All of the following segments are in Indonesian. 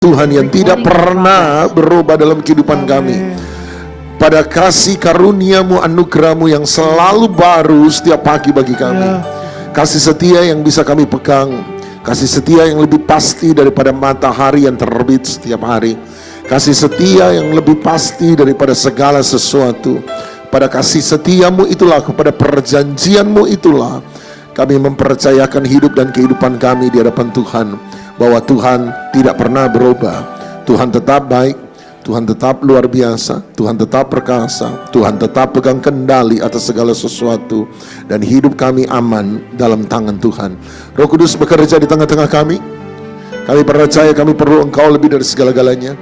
Tuhan yang tidak pernah berubah dalam kehidupan kami. Pada kasih karunia-Mu, anugerah-Mu yang selalu baru setiap pagi bagi kami. Kasih setia yang bisa kami pegang. Kasih setia yang lebih pasti daripada matahari yang terbit setiap hari. Kasih setia yang lebih pasti daripada segala sesuatu. Pada kasih setia-Mu itulah, kepada perjanjian-Mu itulah, kami mempercayakan hidup dan kehidupan kami di hadapan Tuhan. Bahwa Tuhan tidak pernah berubah. Tuhan tetap baik, Tuhan tetap luar biasa, Tuhan tetap perkasa, Tuhan tetap pegang kendali atas segala sesuatu, dan hidup kami aman dalam tangan Tuhan. Roh Kudus bekerja di tengah-tengah kami. Kami percaya kami perlu Engkau lebih dari segala-galanya.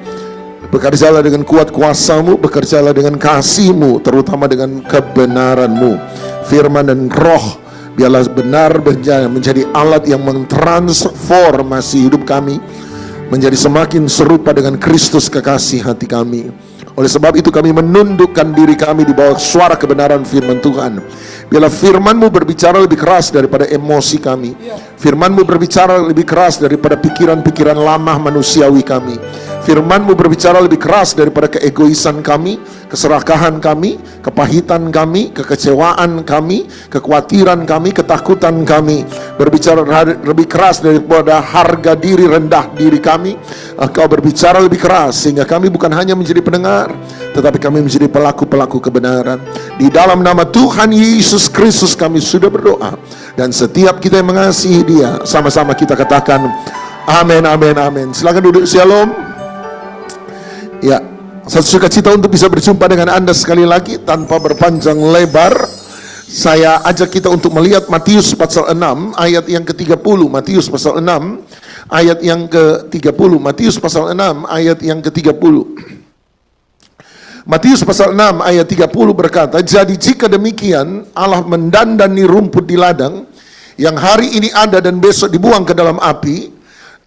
Bekerjalah dengan kuat kuasa-Mu, bekerjalah dengan kasih-Mu, terutama dengan kebenaran-Mu. Firman dan roh biarlah benar menjadi alat yang mentransformasi hidup kami menjadi semakin serupa dengan Kristus kekasih hati kami. Oleh sebab itu kami menundukkan diri kami di bawah suara kebenaran firman Tuhan. Biarlah firman-Mu berbicara lebih keras daripada emosi kami. Firman-Mu berbicara lebih keras daripada pikiran-pikiran lama manusiawi kami. Firman-Mu berbicara lebih keras daripada keegoisan kami, keserakahan kami, kepahitan kami, kekecewaan kami, kekhawatiran kami, ketakutan kami. Berbicara lebih keras daripada harga diri, rendah diri kami. Engkau berbicara lebih keras sehingga kami bukan hanya menjadi pendengar, tetapi kami menjadi pelaku-pelaku kebenaran. Di dalam nama Tuhan Yesus Kristus kami sudah berdoa. Dan setiap kita yang mengasihi Dia, sama-sama kita katakan amin, amin, amin. Silakan duduk. Shalom. Ya, saya sukacita untuk bisa berjumpa dengan Anda sekali lagi tanpa berpanjang lebar. Saya ajak kita untuk melihat Matius pasal 6 ayat yang ke-30. Matius pasal 6 ayat yang ke-30. Matius pasal 6 ayat yang ke-30. Matius pasal 6 ayat 30 berkata, "Jadi jika demikian Allah mendandani rumput di ladang yang hari ini ada dan besok dibuang ke dalam api,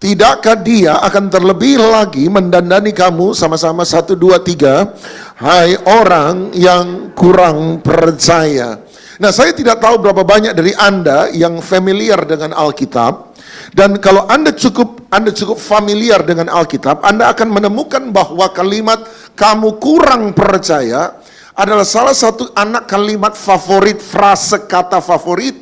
tidakkah Dia akan terlebih lagi mendandani kamu?" Sama-sama 1, 2, 3. "Hai orang yang kurang percaya." Nah, saya tidak tahu berapa banyak dari Anda yang familiar dengan Alkitab. Dan kalau Anda cukup familiar dengan Alkitab, Anda akan menemukan bahwa kalimat "kamu kurang percaya" adalah salah satu anak kalimat favorit, frase kata favorit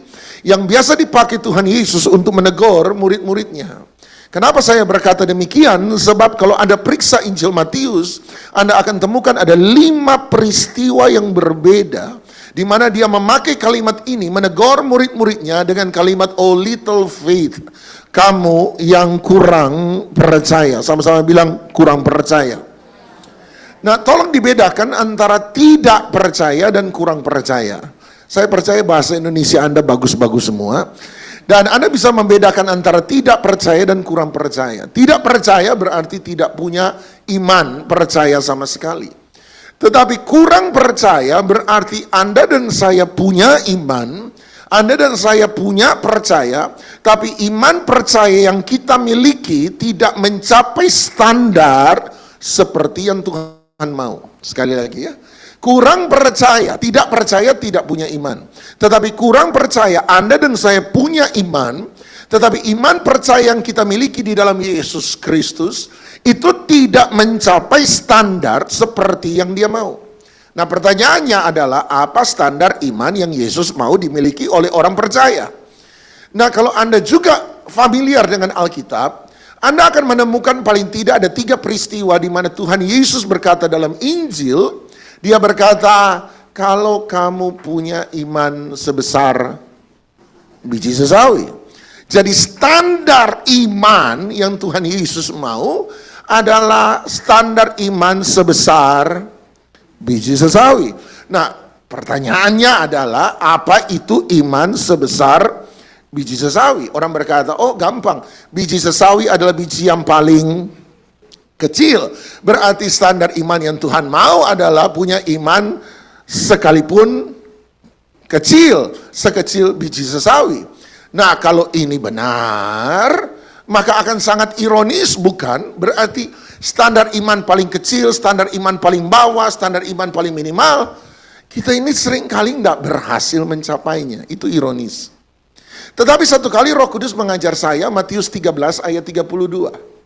yang biasa dipakai Tuhan Yesus untuk menegur murid-muridnya. Kenapa saya berkata demikian? Sebab kalau Anda periksa Injil Matius, Anda akan temukan ada 5 peristiwa yang berbeda di mana dia memakai kalimat ini menegur murid-muridnya dengan kalimat "oh little faith", kamu yang kurang percaya. Sama-sama bilang kurang percaya. Nah, tolong dibedakan antara tidak percaya dan kurang percaya. Saya percaya bahasa Indonesia Anda bagus-bagus semua. Dan Anda bisa membedakan antara tidak percaya dan kurang percaya. Tidak percaya berarti tidak punya iman percaya sama sekali. Tetapi kurang percaya berarti Anda dan saya punya iman, Anda dan saya punya percaya, tapi iman percaya yang kita miliki tidak mencapai standar seperti yang Tuhan mau. Sekali lagi ya. Kurang percaya, tidak punya iman. Tetapi kurang percaya, Anda dan saya punya iman, tetapi iman percaya yang kita miliki di dalam Yesus Kristus itu tidak mencapai standar seperti yang Dia mau. Nah, pertanyaannya adalah apa standar iman yang Yesus mau dimiliki oleh orang percaya? Nah, kalau Anda juga familiar dengan Alkitab, Anda akan menemukan paling tidak ada 3 peristiwa di mana Tuhan Yesus berkata dalam Injil. Dia berkata, kalau kamu punya iman sebesar biji sesawi. Jadi standar iman yang Tuhan Yesus mau adalah standar iman sebesar biji sesawi. Nah, pertanyaannya adalah apa itu iman sebesar biji sesawi? Orang berkata, oh gampang, biji sesawi adalah biji yang paling kecil. Berarti standar iman yang Tuhan mau adalah punya iman sekalipun kecil, sekecil biji sesawi. Nah, kalau ini benar, maka akan sangat ironis, bukan? Berarti standar iman paling kecil, standar iman paling bawah, standar iman paling minimal, kita ini seringkali tidak berhasil mencapainya. Itu ironis. Tetapi satu kali Roh Kudus mengajar saya, Matius 13 ayat 32.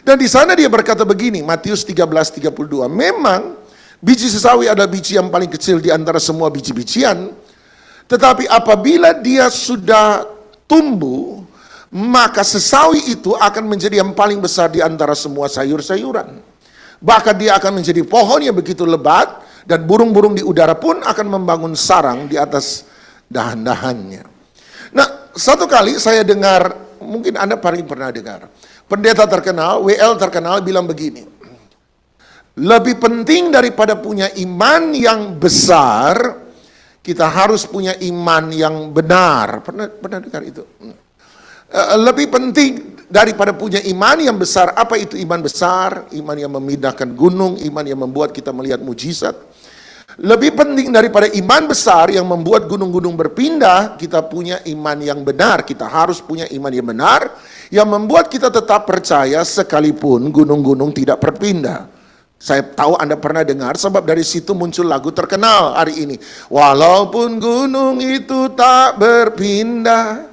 Dan di sana dia berkata begini, Matius 13:32, memang biji sesawi adalah biji yang paling kecil di antara semua biji-bijian, tetapi apabila dia sudah tumbuh, maka sesawi itu akan menjadi yang paling besar di antara semua sayur-sayuran. Bahkan dia akan menjadi pohon yang begitu lebat, dan burung-burung di udara pun akan membangun sarang di atas dahan-dahannya. Nah, satu kali saya dengar, mungkin Anda paling pernah dengar, pendeta terkenal, WL terkenal bilang begini, lebih penting daripada punya iman yang besar, kita harus punya iman yang benar. Pernah dengar itu? Lebih penting daripada punya iman yang besar. Apa itu iman besar? Iman yang memindahkan gunung, iman yang membuat kita melihat mujizat. Lebih penting daripada iman besar yang membuat gunung-gunung berpindah, kita punya iman yang benar. Kita harus punya iman yang benar, yang membuat kita tetap percaya sekalipun gunung-gunung tidak berpindah. Saya tahu Anda pernah dengar, sebab dari situ muncul lagu terkenal hari ini. Walaupun gunung itu tak berpindah,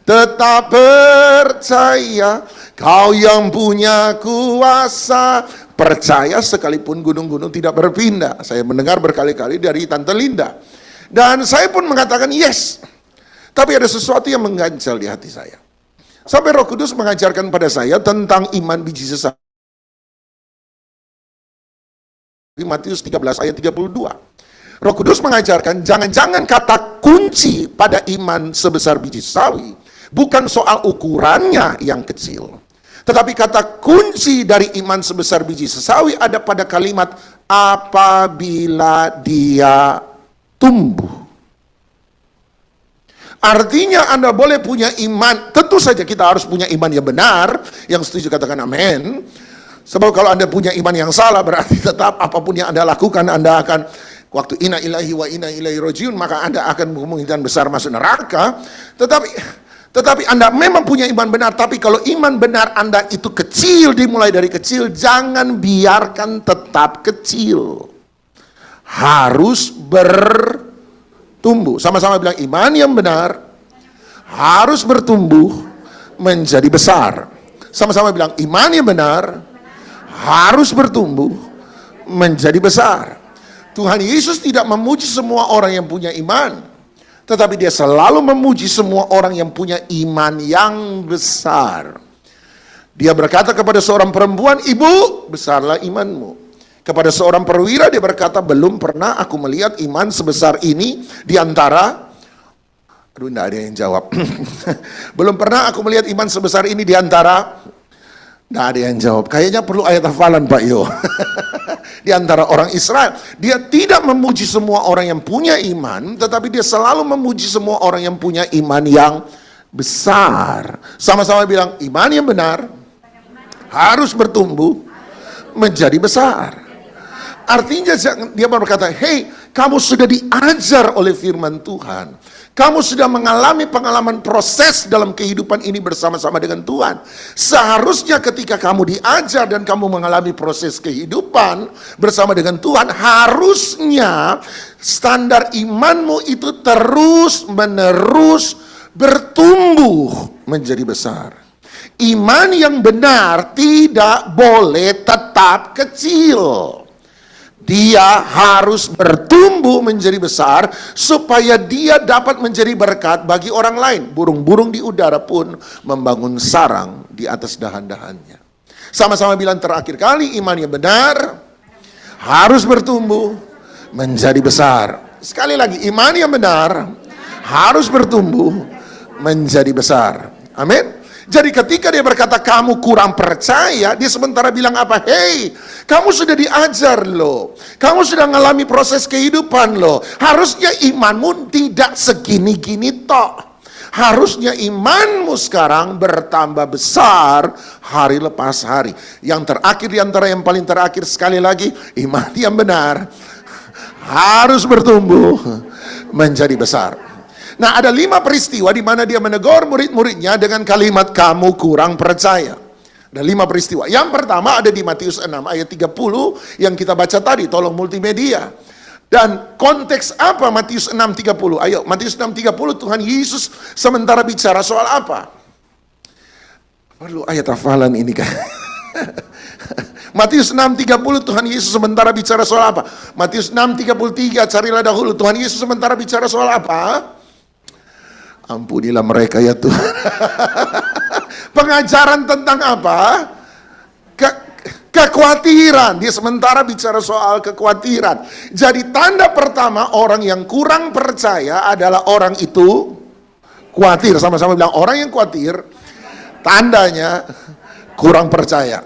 tetap percaya, Kau yang punya kuasa. Percaya sekalipun gunung-gunung tidak berpindah. Saya mendengar berkali-kali dari Tante Linda. Dan saya pun mengatakan yes. Tapi ada sesuatu yang mengganjal di hati saya. Sampai Roh Kudus mengajarkan pada saya tentang iman biji sesawi. Di Matius 13 ayat 32. Roh Kudus mengajarkan jangan-jangan kata kunci pada iman sebesar biji sawi bukan soal ukurannya yang kecil, tetapi kata kunci dari iman sebesar biji sesawi ada pada kalimat apabila dia tumbuh. Artinya Anda boleh punya iman, tentu saja kita harus punya iman yang benar. Yang setuju katakan amin. Sebab kalau Anda punya iman yang salah, berarti tetap apapun yang Anda lakukan, Anda akan, waktu inna ilahi wa inna ilaihi rajiun, maka Anda akan kemungkinan besar masuk neraka. Tetapi Anda memang punya iman benar. Tapi kalau iman benar Anda itu kecil, dimulai dari kecil, jangan biarkan tetap kecil. Harus bertumbuh. Sama-sama bilang, iman yang benar harus bertumbuh menjadi besar. Sama-sama bilang, iman yang benar harus bertumbuh menjadi besar. Tuhan Yesus tidak memuji semua orang yang punya iman, tetapi dia selalu memuji semua orang yang punya iman yang besar. Dia berkata kepada seorang perempuan, ibu, besarlah imanmu. Kepada seorang perwira dia berkata, belum pernah aku melihat iman sebesar ini di antara, aduh enggak ada yang jawab. Belum pernah aku melihat iman sebesar ini di antara, nggak ada yang jawab. Kayaknya perlu ayat hafalan Pak Yo. Di antara orang Israel. Dia tidak memuji semua orang yang punya iman, tetapi dia selalu memuji semua orang yang punya iman yang besar. Sama-sama bilang, iman yang benar harus bertumbuh menjadi besar. Artinya dia berkata, hey, kamu sudah diajar oleh firman Tuhan. Kamu sudah mengalami pengalaman proses dalam kehidupan ini bersama-sama dengan Tuhan. Seharusnya ketika kamu diajar dan kamu mengalami proses kehidupan bersama dengan Tuhan, harusnya standar imanmu itu terus-menerus bertumbuh menjadi besar. Iman yang benar tidak boleh tetap kecil. Dia harus bertumbuh menjadi besar supaya dia dapat menjadi berkat bagi orang lain. Burung-burung di udara pun membangun sarang di atas dahan-dahannya. Sama-sama bilang terakhir kali, iman yang benar harus bertumbuh menjadi besar. Sekali lagi, iman yang benar harus bertumbuh menjadi besar. Amin. Jadi ketika dia berkata kamu kurang percaya, dia sementara bilang apa? Hei, kamu sudah diajar loh. Kamu sudah mengalami proses kehidupan loh. Harusnya imanmu tidak segini-gini tok. Harusnya imanmu sekarang bertambah besar hari lepas hari. Yang terakhir di antara yang paling terakhir, sekali lagi, iman yang benar harus bertumbuh menjadi besar. Nah, ada 5 peristiwa di mana dia menegur murid-muridnya dengan kalimat kamu kurang percaya. Ada 5 peristiwa. Yang pertama ada di Matius 6 ayat 30 yang kita baca tadi, tolong multimedia. Dan konteks apa Matius 6:30? Ayo, Matius 6:30 Tuhan Yesus sementara bicara soal apa? Perlu ayat hafalan ini kan. Matius 6:30 Tuhan Yesus sementara bicara soal apa? Matius 6:33 carilah dahulu Tuhan Yesus sementara bicara soal apa? Ampunilah mereka ya Tuhan. Pengajaran tentang apa? Kekhawatiran. Dia sementara bicara soal kekhawatiran. Jadi tanda pertama orang yang kurang percaya adalah orang itu khawatir. Sama-sama bilang orang yang khawatir tandanya kurang percaya.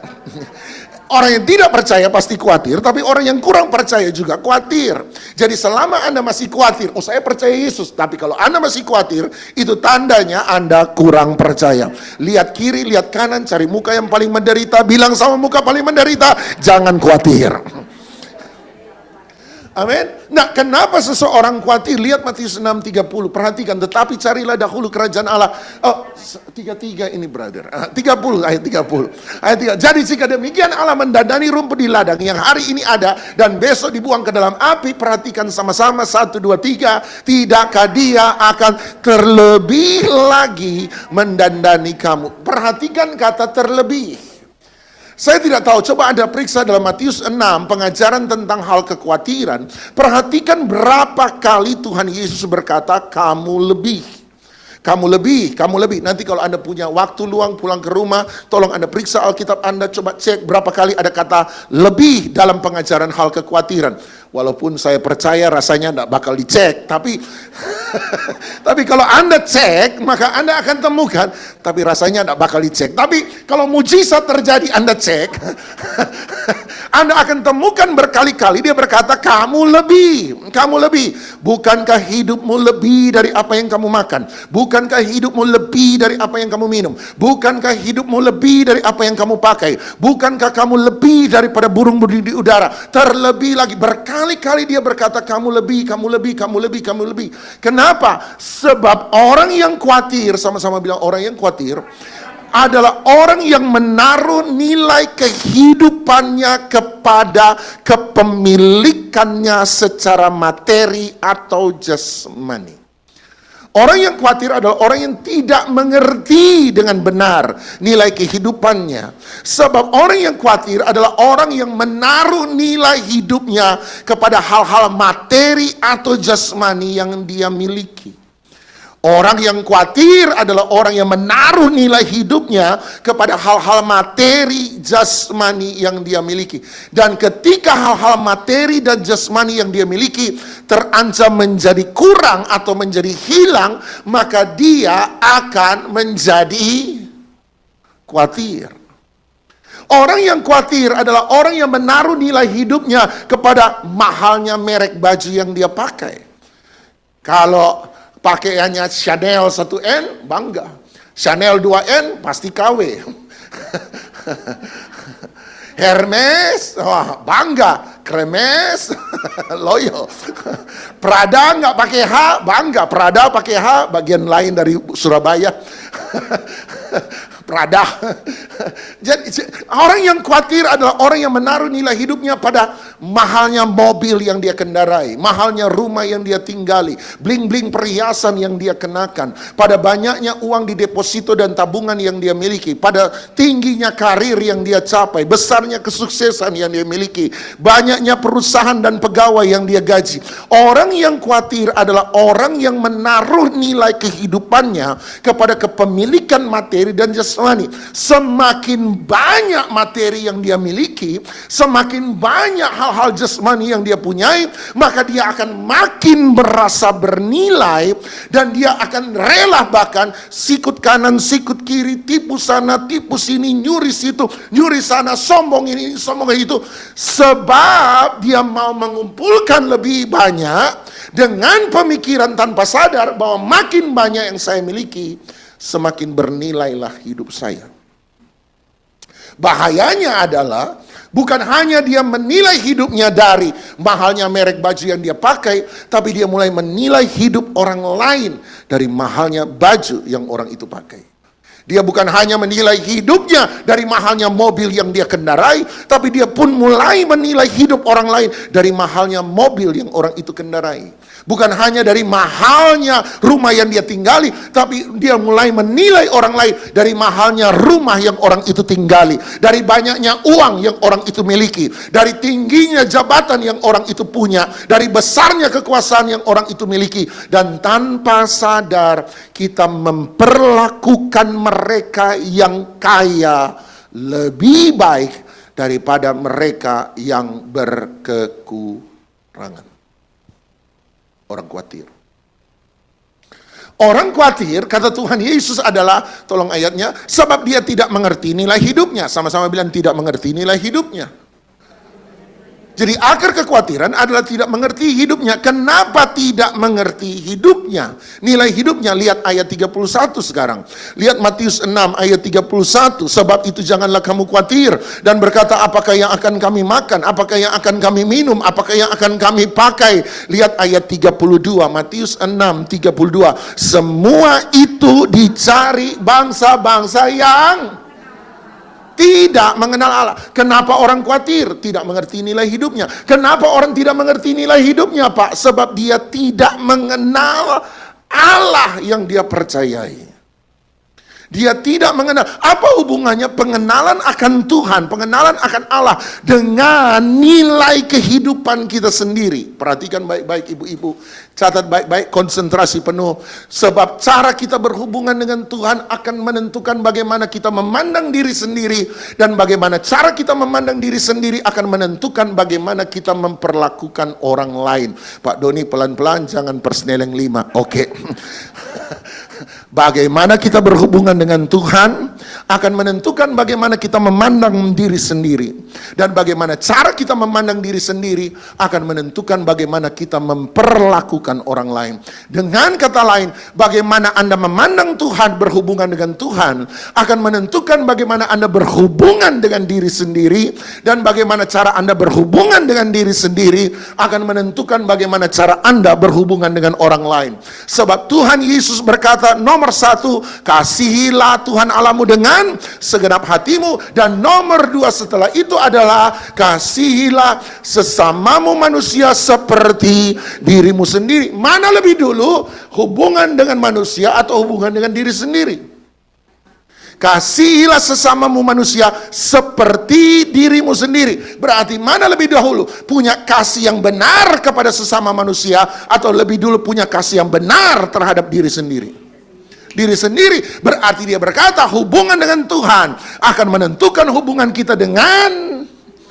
Orang yang tidak percaya pasti khawatir, tapi orang yang kurang percaya juga khawatir. Jadi selama Anda masih khawatir, oh saya percaya Yesus, tapi kalau Anda masih khawatir, itu tandanya Anda kurang percaya. Lihat kiri, lihat kanan, cari muka yang paling menderita, bilang sama muka paling menderita, jangan khawatir. Amin. Nah, kenapa seseorang khawatir? Lihat Matius 6:30. Perhatikan, tetapi carilah dahulu kerajaan Allah. Oh, 33 ini brother. 30 ayat 30. Ayat 3. Jadi jika demikian Allah mendandani rumput di ladang yang hari ini ada dan besok dibuang ke dalam api. Perhatikan sama-sama 1 2 3. Tidakkah Dia akan terlebih lagi mendandani kamu? Perhatikan kata terlebih. Saya tidak tahu, coba Anda periksa dalam Matius 6, pengajaran tentang hal kekhawatiran. Perhatikan berapa kali Tuhan Yesus berkata, kamu lebih. Kamu lebih, kamu lebih. Nanti kalau Anda punya waktu luang pulang ke rumah, tolong Anda periksa Alkitab Anda, coba cek berapa kali ada kata lebih dalam pengajaran hal kekhawatiran. Walaupun saya percaya rasanya tidak bakal dicek, tapi tapi kalau Anda cek, maka Anda akan temukan, tapi rasanya tidak bakal dicek. Tapi kalau mujizat terjadi, Anda cek, Anda akan temukan berkali-kali dia berkata, kamu lebih, kamu lebih. Bukankah hidupmu lebih dari apa yang kamu makan? Bukankah hidupmu lebih dari apa yang kamu minum? Bukankah hidupmu lebih dari apa yang kamu pakai? Bukankah kamu lebih daripada burung di udara? Terlebih lagi, berkali-kali dia berkata, kamu lebih, kamu lebih, kamu lebih, kamu lebih. Kenapa? Sebab orang yang khawatir, sama-sama bilang orang yang khawatir, adalah orang yang menaruh nilai kehidupannya kepada kepemilikannya secara materi atau jasmani. Orang yang khawatir adalah orang yang tidak mengerti dengan benar nilai kehidupannya. Sebab orang yang khawatir adalah orang yang menaruh nilai hidupnya kepada hal-hal materi atau jasmani yang dia miliki. Orang yang khawatir adalah orang yang menaruh nilai hidupnya kepada hal-hal materi jasmani yang dia miliki. Dan ketika hal-hal materi dan jasmani yang dia miliki terancam menjadi kurang atau menjadi hilang, maka dia akan menjadi khawatir. Orang yang khawatir adalah orang yang menaruh nilai hidupnya kepada mahalnya merek baju yang dia pakai. Kalau pakaiannya Chanel 1N, bangga. Chanel 2N, pasti KW. Hermes, wah, bangga. Kremes, loyal. Prada nggak pakai H, bangga. Prada pakai H, bagian lain dari Surabaya. Prada. Jadi orang yang khawatir adalah orang yang menaruh nilai hidupnya pada mahalnya mobil yang dia kendarai, mahalnya rumah yang dia tinggali, bling-bling perhiasan yang dia kenakan, pada banyaknya uang di deposito dan tabungan yang dia miliki, pada tingginya karir yang dia capai, besarnya kesuksesan yang dia miliki, banyaknya perusahaan dan pegawai yang dia gaji. Orang yang khawatir adalah orang yang menaruh nilai kehidupannya kepada kepemilikan materi dan jasmani. Semakin banyak materi yang dia miliki, semakin banyak hal-hal jasmani yang dia punyai, maka dia akan makin merasa bernilai dan dia akan rela bahkan sikut kanan, sikut kiri, tipu sana, tipu sini, nyuri situ, nyuri sana, sombong ini, sombong itu, sebab dia mau mengumpulkan lebih banyak dengan pemikiran tanpa sadar bahwa makin banyak yang saya miliki, semakin bernilailah hidup saya. Bahayanya adalah bukan hanya dia menilai hidupnya dari mahalnya merek baju yang dia pakai, tapi dia mulai menilai hidup orang lain dari mahalnya baju yang orang itu pakai. Dia bukan hanya menilai hidupnya dari mahalnya mobil yang dia kendarai, tapi dia pun mulai menilai hidup orang lain dari mahalnya mobil yang orang itu kendarai. Bukan hanya dari mahalnya rumah yang dia tinggali, tapi dia mulai menilai orang lain dari mahalnya rumah yang orang itu tinggali, dari banyaknya uang yang orang itu miliki, dari tingginya jabatan yang orang itu punya, dari besarnya kekuasaan yang orang itu miliki. Dan tanpa sadar kita memperlakukan mereka yang kaya lebih baik daripada mereka yang berkekurangan. Orang khawatir. Orang khawatir, kata Tuhan Yesus adalah, tolong ayatnya, sebab dia tidak mengerti nilai hidupnya. Sama-sama bilang tidak mengerti nilai hidupnya. Jadi akar kekhawatiran adalah tidak mengerti hidupnya. Kenapa tidak mengerti hidupnya? Nilai hidupnya, lihat ayat 31 sekarang. Lihat Matius 6 ayat 31. Sebab itu janganlah kamu khawatir dan berkata, apakah yang akan kami makan? Apakah yang akan kami minum? Apakah yang akan kami pakai? Lihat ayat 32, Matius 6, 32. Semua itu dicari bangsa-bangsa yang tidak mengenal Allah. Kenapa orang khawatir? Tidak mengerti nilai hidupnya. Kenapa orang tidak mengerti nilai hidupnya, Pak? Sebab dia tidak mengenal Allah yang dia percayai. Dia tidak mengenal. Apa hubungannya pengenalan akan Tuhan, pengenalan akan Allah dengan nilai kehidupan kita sendiri? Perhatikan baik-baik ibu-ibu, catat baik-baik, konsentrasi penuh. Sebab cara kita berhubungan dengan Tuhan akan menentukan bagaimana kita memandang diri sendiri, dan bagaimana cara kita memandang diri sendiri akan menentukan bagaimana kita memperlakukan orang lain. Pak Doni, pelan-pelan, jangan persneleng 5. Oke. Bagaimana kita berhubungan dengan Tuhan akan menentukan bagaimana kita memandang diri sendiri, dan bagaimana cara kita memandang diri sendiri akan menentukan bagaimana kita memperlakukan orang lain. Dengan kata lain, bagaimana Anda memandang Tuhan, berhubungan dengan Tuhan akan menentukan bagaimana Anda berhubungan dengan diri sendiri, dan bagaimana cara Anda berhubungan dengan diri sendiri akan menentukan bagaimana cara Anda berhubungan dengan orang lain. Sebab Tuhan Yesus berkata, nomor 1, kasihilah Tuhan Allahmu dengan segenap hatimu, dan nomor 2 setelah itu adalah kasihilah sesamamu manusia seperti dirimu sendiri. Mana lebih dulu, hubungan dengan manusia atau hubungan dengan diri sendiri? Kasihilah sesamamu manusia seperti dirimu sendiri. Berarti mana lebih dahulu? Punya kasih yang benar kepada sesama manusia, atau lebih dulu punya kasih yang benar terhadap diri sendiri? Diri sendiri. Berarti dia berkata hubungan dengan Tuhan akan menentukan hubungan kita dengan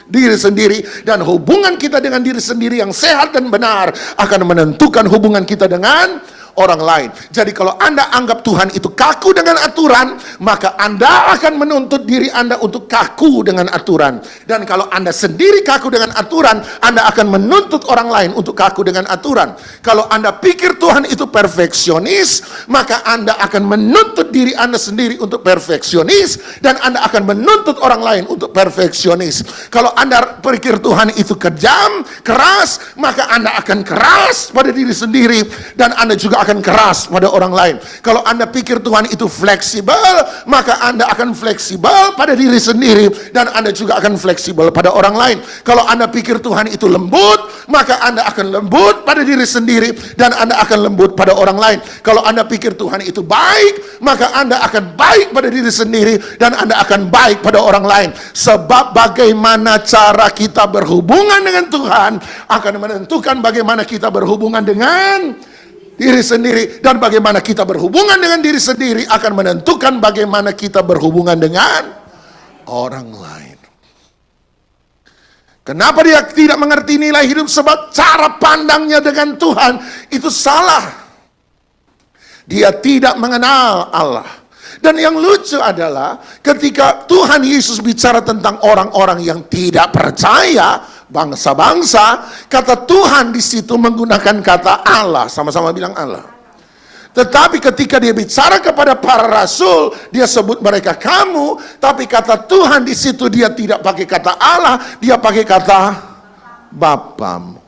diri sendiri, dan hubungan kita dengan diri sendiri yang sehat dan benar akan menentukan hubungan kita dengan orang lain. Jadi kalau Anda anggap Tuhan itu kaku dengan aturan, maka Anda akan menuntut diri Anda untuk kaku dengan aturan. Dan kalau Anda sendiri kaku dengan aturan, Anda akan menuntut orang lain untuk kaku dengan aturan. Kalau Anda pikir Tuhan itu perfeksionis, maka Anda akan menuntut diri Anda sendiri untuk perfeksionis, dan Anda akan menuntut orang lain untuk perfeksionis. Kalau Anda pikir Tuhan itu kejam, keras, maka Anda akan keras pada diri sendiri, dan Anda juga akan keras pada orang lain. Kalau Anda pikir Tuhan itu fleksibel, maka Anda akan fleksibel pada diri sendiri, dan Anda juga akan fleksibel pada orang lain. Kalau Anda pikir Tuhan itu lembut, maka Anda akan lembut pada diri sendiri, dan Anda akan lembut pada orang lain. Kalau Anda pikir Tuhan itu baik, maka Anda akan baik pada diri sendiri, dan Anda akan baik pada orang lain. Sebab bagaimana cara kita berhubungan dengan Tuhan akan menentukan bagaimana kita berhubungan dengan diri sendiri, dan bagaimana kita berhubungan dengan diri sendiri akan menentukan bagaimana kita berhubungan dengan orang lain. Kenapa dia tidak mengerti nilai hidup? Sebab cara pandangnya dengan Tuhan itu salah. Dia tidak mengenal Allah. Dan yang lucu adalah ketika Tuhan Yesus bicara tentang orang-orang yang tidak percaya, bangsa-bangsa, kata Tuhan di situ menggunakan kata Allah. Sama-sama bilang Allah. Tetapi ketika dia bicara kepada para rasul, dia sebut mereka kamu, tapi kata Tuhan di situ dia tidak pakai kata Allah, dia pakai kata Bapamu.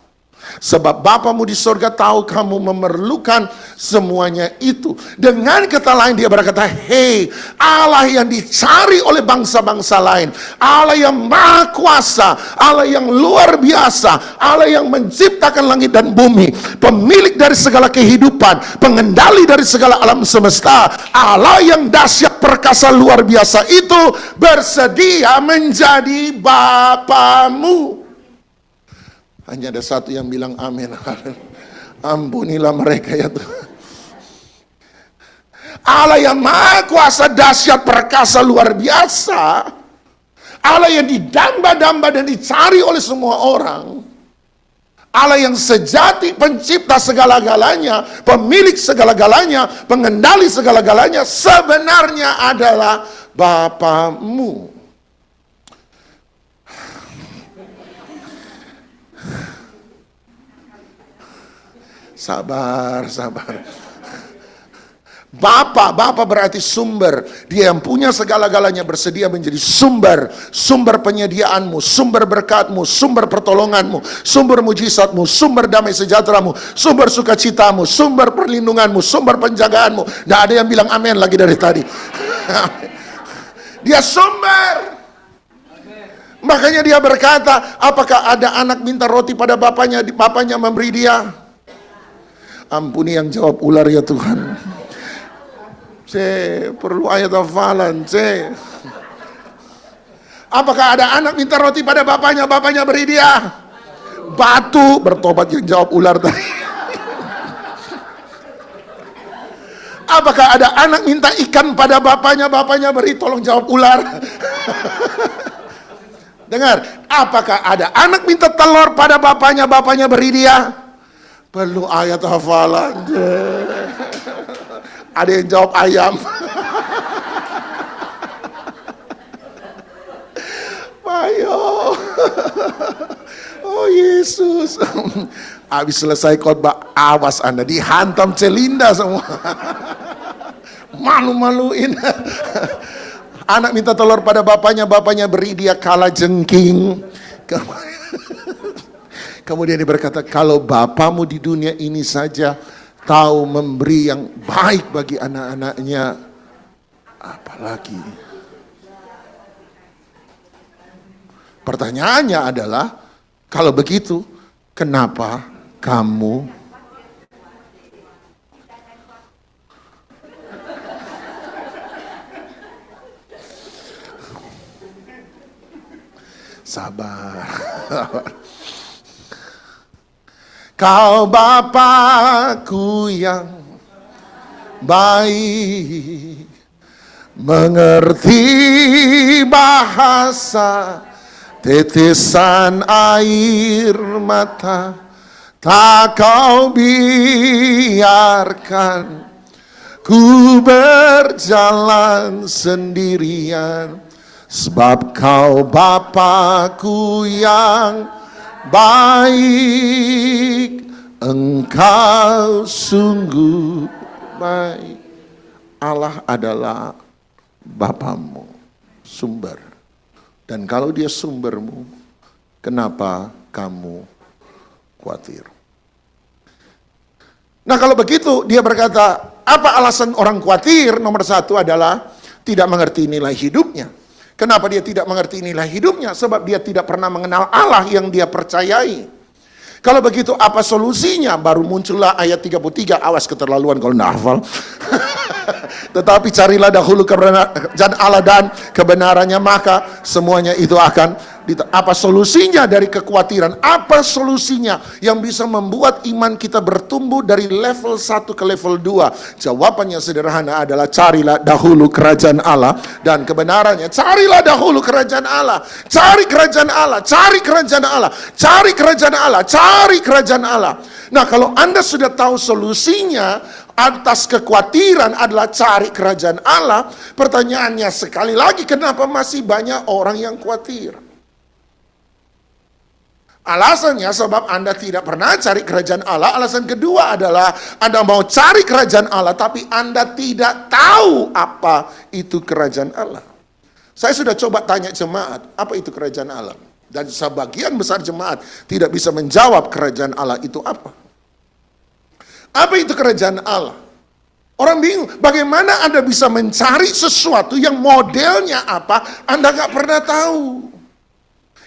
Sebab Bapamu di surga tahu kamu memerlukan semuanya itu. Dengan kata lain dia berkata, hei, Allah yang dicari oleh bangsa-bangsa lain, Allah yang maha kuasa, Allah yang luar biasa, Allah yang menciptakan langit dan bumi, pemilik dari segala kehidupan, pengendali dari segala alam semesta, Allah yang dahsyat perkasa luar biasa itu bersedia menjadi Bapamu. Hanya ada satu yang bilang amin. Ampunilah mereka ya Tuhan. Allah yang maha kuasa, dahsyat perkasa luar biasa, Allah yang didamba-damba dan dicari oleh semua orang, Allah yang sejati, pencipta segala-galanya, pemilik segala-galanya, pengendali segala-galanya, sebenarnya adalah Bapamu. Sabar. Bapa berarti sumber. Dia yang punya segala-galanya bersedia menjadi sumber penyediaanmu, sumber berkatmu, sumber pertolonganmu, sumber mujizatmu, sumber damai sejahteramu, sumber sukacitamu, sumber perlindunganmu, sumber penjagaanmu. Tidak ada yang bilang amin lagi dari tadi. Dia sumber. Makanya dia berkata, apakah ada anak minta roti pada bapaknya memberi dia? Ampuni yang jawab ular ya Tuhan. Perlu ayat hafalan. Apakah ada anak minta roti pada bapaknya beri dia? Batu, bertobat yang jawab ular tadi. Apakah ada anak minta ikan pada bapaknya beri? Tolong jawab ular. Dengar, apakah ada anak minta telur pada bapaknya beri dia? Perlu ayat hafalan. Ada yang jawab ayam. Ayo. Oh Yesus. Habis selesai khotbah, awas Anda dihantam celinda semua. Malu-maluin. Anak minta telur pada bapaknya beri dia kala jengking. Kemudian dia berkata, kalau Bapamu di dunia ini saja tahu memberi yang baik bagi anak-anaknya, apalagi. Pertanyaannya adalah, kalau begitu, kenapa kamu sabar? Kau Bapakku yang baik, mengerti bahasa tetesan air mata, tak kau biarkan ku berjalan sendirian, sebab kau Bapakku yang baik, engkau sungguh baik. Allah adalah Bapamu, sumber. Dan kalau dia sumbermu, kenapa kamu khawatir? Nah kalau begitu dia berkata, apa alasan orang khawatir? Nomor satu adalah tidak mengerti nilai hidupnya. Kenapa dia tidak mengerti nilai hidupnya? Sebab dia tidak pernah mengenal Allah yang dia percayai. Kalau begitu apa solusinya? Baru muncullah ayat 33, awas keterlaluan kalau tidak hafal. Tetapi carilah dahulu kerajaan Allah dan kebenarannya, maka semuanya itu akan apa solusinya dari kekhawatiran? Apa solusinya yang bisa membuat iman kita bertumbuh dari level 1 ke level 2? Jawabannya sederhana adalah carilah dahulu kerajaan Allah dan kebenarannya. Carilah dahulu kerajaan Allah. Cari kerajaan Allah, cari kerajaan Allah, cari kerajaan Allah, cari kerajaan Allah. Nah, kalau Anda sudah tahu solusinya atas kekhawatiran adalah cari kerajaan Allah, pertanyaannya sekali lagi, kenapa masih banyak orang yang khawatir? Alasannya sebab Anda tidak pernah cari kerajaan Allah. Alasan kedua adalah Anda mau cari kerajaan Allah tapi Anda tidak tahu apa itu kerajaan Allah. Saya sudah coba tanya jemaat, apa itu kerajaan Allah? Dan sebagian besar jemaat tidak bisa menjawab kerajaan Allah itu apa. Apa itu kerajaan Allah? Orang bingung, bagaimana Anda bisa mencari sesuatu yang modelnya apa, Anda nggak pernah tahu.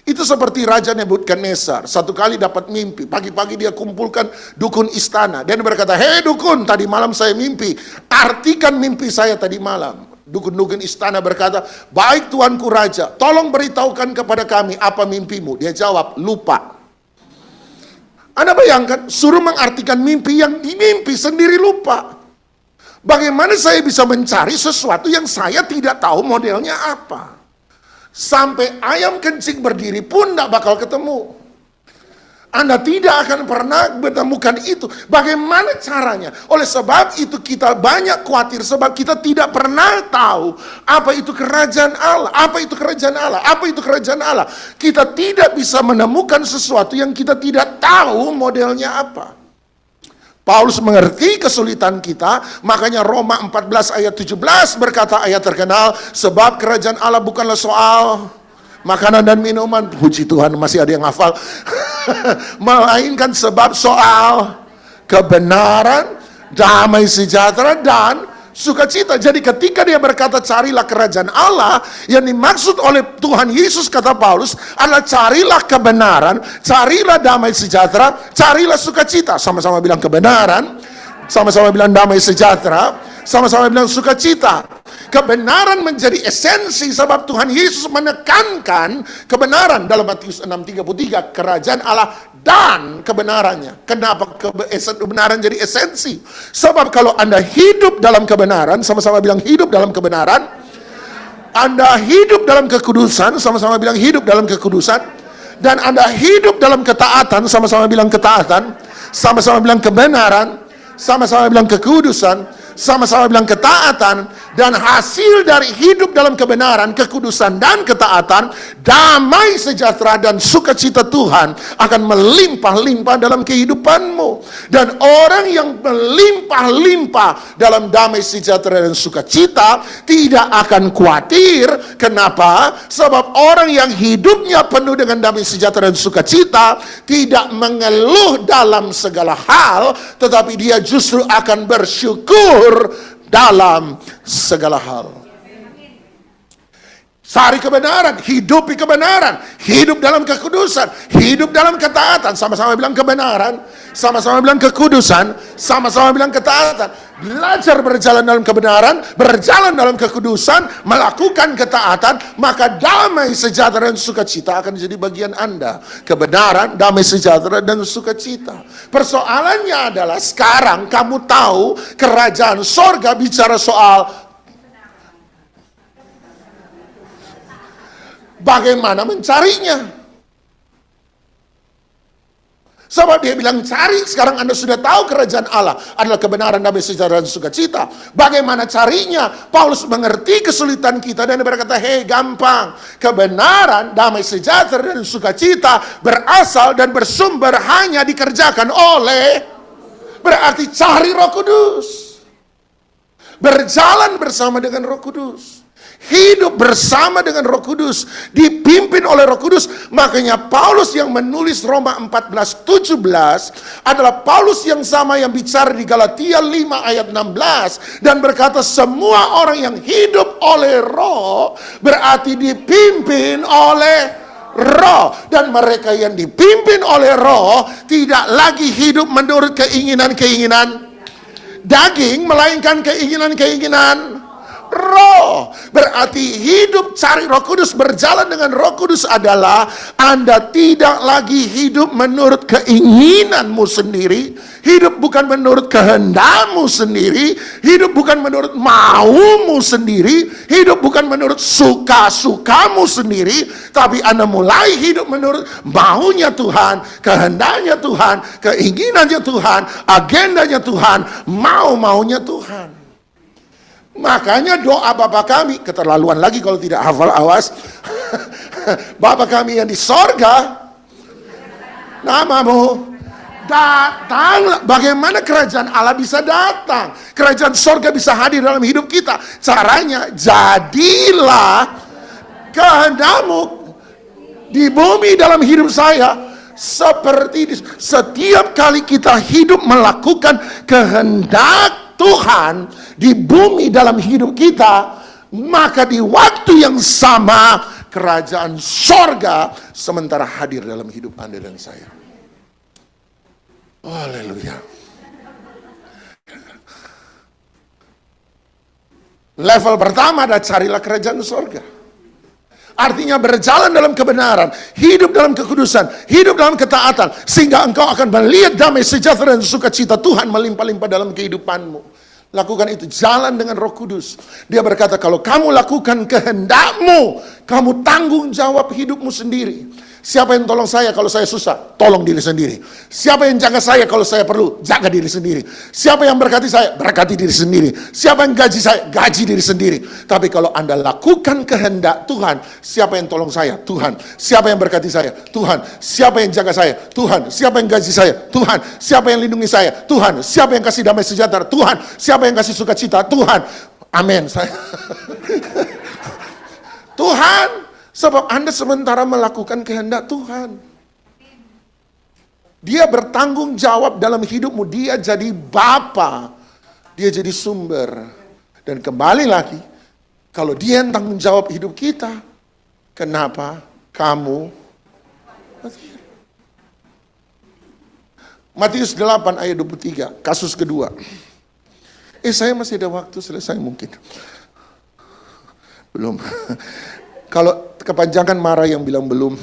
Itu seperti Raja Nebukadnezar, satu kali dapat mimpi, pagi-pagi dia kumpulkan dukun istana, dan berkata, hei dukun, tadi malam saya mimpi, artikan mimpi saya tadi malam. Dukun-dukun istana berkata, baik tuanku raja, tolong beritahukan kepada kami apa mimpimu. Dia jawab, lupa. Anda bayangkan, suruh mengartikan mimpi yang dimimpi sendiri lupa. Bagaimana saya bisa mencari sesuatu yang saya tidak tahu modelnya apa? Sampai ayam kencing berdiri pun tidak bakal ketemu. Anda tidak akan pernah menemukan itu. Bagaimana caranya? Oleh sebab itu kita banyak khawatir, sebab kita tidak pernah tahu apa itu kerajaan Allah, apa itu kerajaan Allah, apa itu kerajaan Allah. Kita tidak bisa menemukan sesuatu yang kita tidak tahu modelnya apa. Paulus mengerti kesulitan kita, makanya Roma 14 ayat 17 berkata ayat terkenal, sebab kerajaan Allah bukanlah soal makanan dan minuman, puji Tuhan masih ada yang hafal, melainkan sebab soal kebenaran, damai sejahtera, dan sukacita. Jadi ketika dia berkata carilah kerajaan Allah, yang dimaksud oleh Tuhan Yesus kata Paulus adalah carilah kebenaran, carilah damai sejahtera, carilah sukacita. Sama-sama bilang kebenaran, sama-sama bilang damai sejahtera, sama-sama bilang sukacita. Kebenaran menjadi esensi sebab Tuhan Yesus menekankan kebenaran dalam Matius 6:33, kerajaan Allah dan kebenarannya. Kenapa kebenaran jadi esensi? Sebab kalau Anda hidup dalam kebenaran, sama-sama bilang hidup dalam kebenaran, Anda hidup dalam kekudusan, sama-sama bilang hidup dalam kekudusan, dan Anda hidup dalam ketaatan, sama-sama bilang ketaatan, sama-sama bilang kebenaran, sama-sama bilang kekudusan, sama-sama bilang ketaatan, dan hasil dari hidup dalam kebenaran, kekudusan, dan ketaatan, damai sejahtera dan sukacita Tuhan akan melimpah-limpah dalam kehidupanmu. Dan orang yang melimpah-limpah dalam damai sejahtera dan sukacita tidak akan khawatir. Kenapa? Sebab orang yang hidupnya penuh dengan damai sejahtera dan sukacita tidak mengeluh dalam segala hal, tetapi dia justru akan bersyukur dalam segala hal. Cari kebenaran, hidupi kebenaran, hidup dalam kekudusan, hidup dalam ketaatan. Sama-sama bilang kebenaran, sama-sama bilang kekudusan, sama-sama bilang ketaatan. Belajar berjalan dalam kebenaran, berjalan dalam kekudusan, melakukan ketaatan, maka damai sejahtera dan sukacita akan jadi bagian Anda. Kebenaran, damai sejahtera dan sukacita. Persoalannya adalah sekarang kamu tahu kerajaan sorga bicara soal bagaimana mencarinya. Sebab dia bilang cari, sekarang Anda sudah tahu kerajaan Allah adalah kebenaran, damai sejahtera dan sukacita. Bagaimana carinya? Paulus mengerti kesulitan kita dan dia berkata, hei gampang. Kebenaran, damai sejahtera dan sukacita berasal dan bersumber hanya dikerjakan oleh, berarti cari Roh Kudus. Berjalan bersama dengan Roh Kudus. Hidup bersama dengan Roh Kudus, dipimpin oleh Roh Kudus. Makanya Paulus yang menulis Roma 14:17 adalah Paulus yang sama yang bicara di Galatia 5 ayat 16 dan berkata semua orang yang hidup oleh Roh berarti dipimpin oleh Roh, dan mereka yang dipimpin oleh Roh tidak lagi hidup menurut keinginan-keinginan daging, melainkan keinginan-keinginan Roh. Berarti hidup cari Roh Kudus, berjalan dengan Roh Kudus adalah Anda tidak lagi hidup menurut keinginanmu sendiri, hidup bukan menurut kehendakmu sendiri, hidup bukan menurut maumu sendiri, hidup bukan menurut suka-sukamu sendiri, tapi Anda mulai hidup menurut maunya Tuhan, kehendaknya Tuhan, keinginannya Tuhan, agendanya Tuhan, mau-maunya Tuhan. Makanya doa Bapa kami, keterlaluan lagi kalau tidak hafal, awas. Bapa kami yang di sorga, namamu datang. Bagaimana kerajaan Allah bisa datang? Kerajaan sorga bisa hadir dalam hidup kita. Caranya, jadilah kehendakmu di bumi dalam hidup saya. Seperti setiap kali kita hidup melakukan kehendak Tuhan di bumi dalam hidup kita, maka di waktu yang sama kerajaan sorga sementara hadir dalam hidup Anda dan saya. Haleluya. Level pertama adalah carilah kerajaan sorga. Artinya berjalan dalam kebenaran, hidup dalam kekudusan, hidup dalam ketaatan, sehingga engkau akan melihat damai sejahtera dan sukacita Tuhan melimpah-limpah dalam kehidupanmu. Lakukan itu, jalan dengan Roh Kudus. Dia berkata, kalau kamu lakukan kehendakmu, kamu tanggung jawab hidupmu sendiri. Siapa yang tolong saya kalau saya susah? Tolong diri sendiri. Siapa yang jaga saya kalau saya perlu? Jaga diri sendiri. Siapa yang berkati saya? Berkati diri sendiri. Siapa yang gaji saya? Gaji diri sendiri. Tapi kalau Anda lakukan kehendak Tuhan, siapa yang tolong saya? Tuhan. Siapa yang berkati saya? Tuhan. Siapa yang jaga saya? Tuhan. Siapa yang gaji saya? Tuhan. Siapa yang lindungi saya? Tuhan. Siapa yang kasih damai sejahtera? Tuhan. Siapa yang kasih sukacita? Tuhan. Amin. Tuhan. Sebab Anda sementara melakukan kehendak Tuhan. Dia bertanggung jawab dalam hidupmu. Dia jadi Bapa. Dia jadi sumber. Dan kembali lagi, kalau dia yang tanggung jawab hidup kita, kenapa kamu? Matius 8 ayat 23, kasus kedua. Saya masih ada waktu selesai mungkin. Belum. Kalau kepanjangan marah yang bilang belum.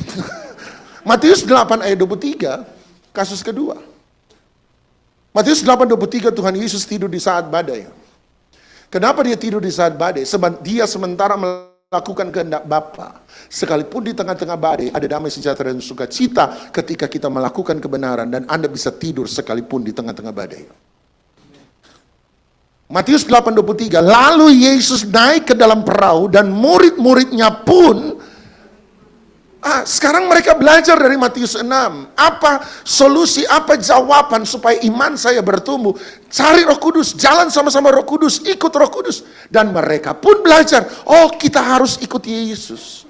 Matius 8 ayat 23, kasus kedua. Matius 8:23, Tuhan Yesus tidur di saat badai. Kenapa dia tidur di saat badai? Sebab dia sementara melakukan kehendak Bapa. Sekalipun di tengah-tengah badai ada damai sejahtera dan sukacita ketika kita melakukan kebenaran, dan Anda bisa tidur sekalipun di tengah-tengah badai. Matius 8:23, lalu Yesus naik ke dalam perahu dan murid-muridnya pun, sekarang mereka belajar dari Matius 6. Apa solusi, apa jawaban supaya iman saya bertumbuh? Cari Roh Kudus, jalan sama-sama Roh Kudus, ikut Roh Kudus. Dan mereka pun belajar, kita harus ikut Yesus.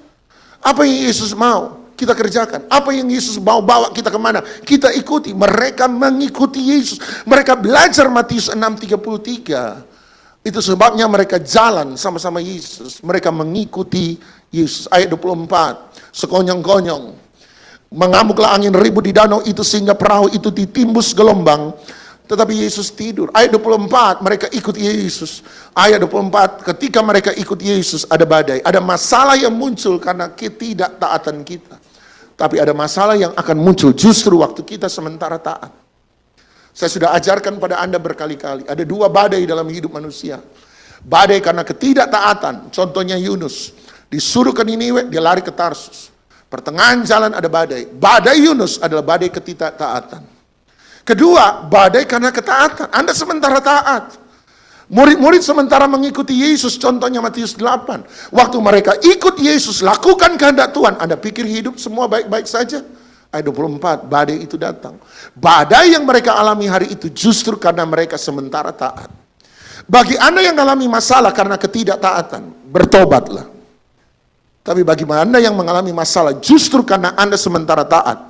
Apa yang Yesus mau, kita kerjakan. Apa yang Yesus mau bawa kita kemana, kita ikuti. Mereka mengikuti Yesus. Mereka belajar Matius 6:33. Itu sebabnya mereka jalan sama-sama Yesus. Mereka mengikuti Yesus. Ayat 24. Sekonyong-konyong mengamuklah angin ribut di danau itu sehingga perahu itu ditimbus gelombang. Tetapi Yesus tidur. Ayat 24, mereka ikut Yesus. Ayat 24, ketika mereka ikut Yesus ada badai. Ada masalah yang muncul karena ketidaktaatan kita. Tapi ada masalah yang akan muncul justru waktu kita sementara taat. Saya sudah ajarkan pada Anda berkali-kali. Ada dua badai dalam hidup manusia. Badai karena ketidaktaatan. Contohnya Yunus. Disuruh ke Niniwe, dia lari ke Tarsus. Pertengahan jalan ada badai. Badai Yunus adalah badai ketidaktaatan. Kedua, badai karena ketaatan. Anda sementara taat. Murid-murid sementara mengikuti Yesus, contohnya Matius 8. Waktu mereka ikut Yesus, lakukan kehendak Tuhan. Anda pikir hidup semua baik-baik saja? Ayat 24, badai itu datang. Badai yang mereka alami hari itu justru karena mereka sementara taat. Bagi Anda yang mengalami masalah karena ketidaktaatan, bertobatlah. Tapi bagi Anda yang mengalami masalah justru karena Anda sementara taat,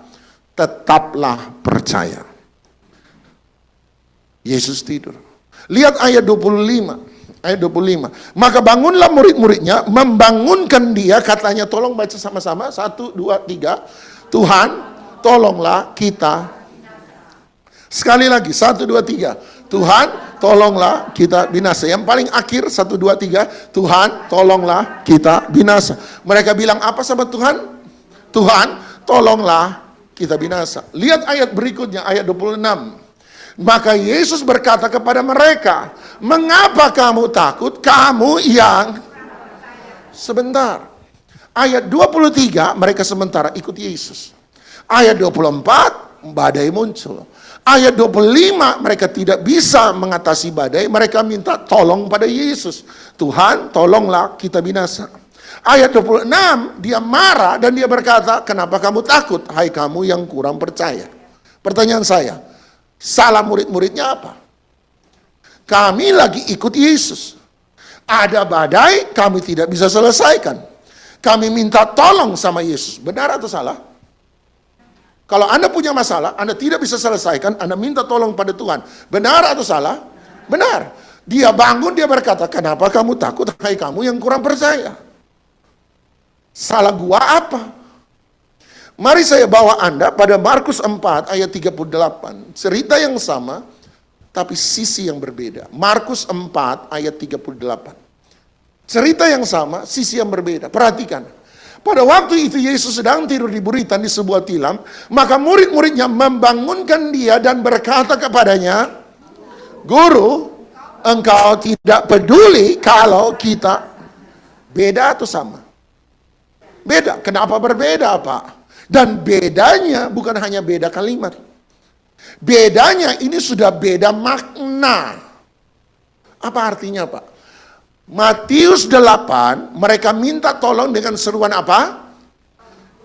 tetaplah percaya. Yesus tidur. Lihat ayat 25. Ayat 25. Maka bangunlah murid-muridnya, membangunkan dia, katanya tolong baca sama-sama. 1, 2, 3. Tuhan, tolonglah kita. Sekali lagi, 1, 2, 3. Tuhan, tolonglah kita binasa. Yang paling akhir, 1, 2, 3. Tuhan, tolonglah kita binasa. Mereka bilang apa sama Tuhan? Tuhan, tolonglah kita binasa. Lihat ayat berikutnya, ayat 26. Maka Yesus berkata kepada mereka, mengapa kamu takut, kamu yang sebentar. Ayat 23, mereka sementara ikut Yesus. Ayat 24, badai muncul. Ayat 25, mereka tidak bisa mengatasi badai, mereka minta tolong pada Yesus. Tuhan, tolonglah kita binasa. Ayat 26, dia marah dan dia berkata, kenapa kamu takut, hai kamu yang kurang percaya. Pertanyaan saya, salah murid-muridnya apa? Kami lagi ikut Yesus. Ada badai, kami tidak bisa selesaikan. Kami minta tolong sama Yesus. Benar atau salah? Kalau Anda punya masalah, Anda tidak bisa selesaikan, Anda minta tolong pada Tuhan. Benar atau salah? Benar. Dia bangun, dia berkata, kenapa kamu takut, hai kamu yang kurang percaya? Salah gua apa? Mari saya bawa Anda pada Markus 4 ayat 38. Cerita yang sama, tapi sisi yang berbeda. Markus 4 ayat 38. Cerita yang sama, sisi yang berbeda. Perhatikan. Pada waktu itu Yesus sedang tidur di buritan di sebuah tilam, maka murid-muridnya membangunkan dia dan berkata kepadanya, Guru, engkau tidak peduli kalau kita beda atau sama? Beda. Kenapa berbeda, Pak? Dan bedanya bukan hanya beda kalimat. Bedanya ini sudah beda makna. Apa artinya, Pak? Matius 8, mereka minta tolong dengan seruan apa?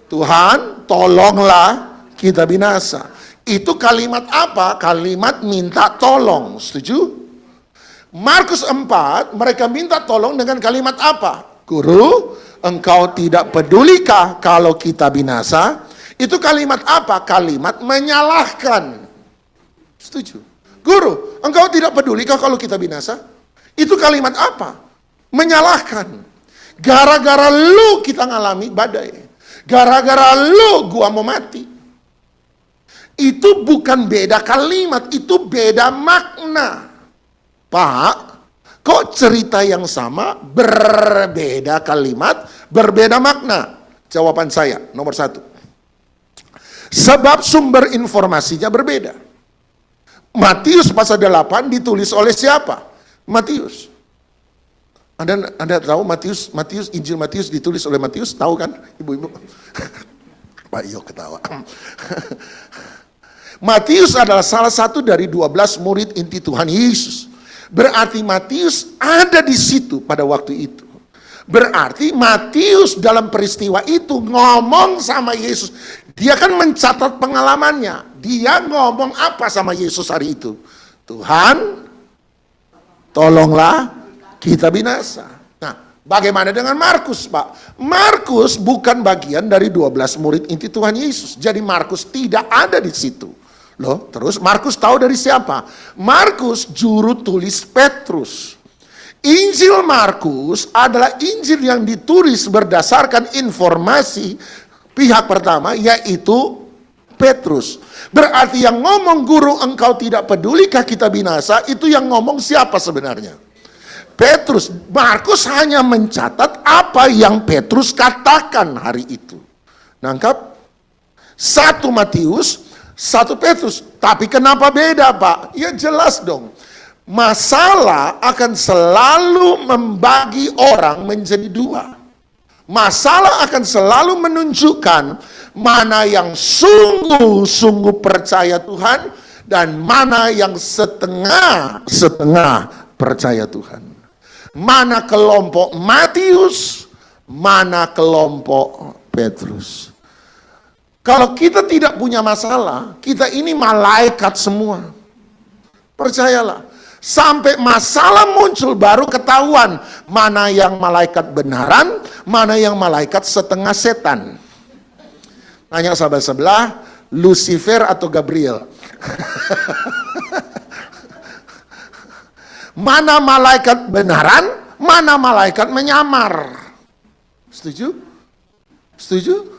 Tuhan, tolonglah kita binasa. Itu kalimat apa? Kalimat minta tolong. Setuju? Markus 4, mereka minta tolong dengan kalimat apa? Guru, engkau tidak pedulikah kalau kita binasa? Itu kalimat apa? Kalimat menyalahkan. Setuju? Guru, engkau tidak pedulikah kalau kita binasa? Itu kalimat apa? Menyalahkan. Gara-gara lu kita ngalami badai. Gara-gara lu gua mau mati. Itu bukan beda kalimat, itu beda makna. Pak, kok cerita yang sama, berbeda kalimat, berbeda makna? Jawaban saya, nomor 1. Sebab sumber informasinya berbeda. Matius pasal 8 ditulis oleh siapa? Matius. Anda tahu Matius, Injil Matius ditulis oleh Matius, tahu kan, ibu-ibu? Pak Iyo ketawa. Matius adalah salah satu dari 12 murid inti Tuhan Yesus. Berarti Matius ada di situ pada waktu itu. Berarti Matius dalam peristiwa itu ngomong sama Yesus. Dia kan mencatat pengalamannya. Dia ngomong apa sama Yesus hari itu? Tuhan, tolonglah kita binasa. Nah, bagaimana dengan Markus, Pak? Markus bukan bagian dari 12 murid inti Tuhan Yesus. Jadi Markus tidak ada di situ. Loh, terus Markus tahu dari siapa? Markus juru tulis Petrus. Injil Markus adalah Injil yang ditulis berdasarkan informasi pihak pertama, yaitu Petrus. Berarti yang ngomong, Guru engkau tidak pedulikah kita binasa, itu yang ngomong siapa sebenarnya? Petrus. Markus hanya mencatat apa yang Petrus katakan hari itu. Nangkap? 1 Matius, 1 Petrus. Tapi kenapa beda, Pak? Ya jelas dong. Masalah akan selalu membagi orang menjadi 2. Masalah akan selalu menunjukkan mana yang sungguh-sungguh percaya Tuhan dan mana yang setengah-setengah percaya Tuhan. Mana kelompok Matius, mana kelompok Petrus. Kalau kita tidak punya masalah, kita ini malaikat semua. Percayalah, sampai masalah muncul baru ketahuan mana yang malaikat benaran, mana yang malaikat setengah setan. Tanya sahabat sebelah, Lucifer atau Gabriel? Mana malaikat benaran, mana malaikat menyamar. Setuju? Setuju?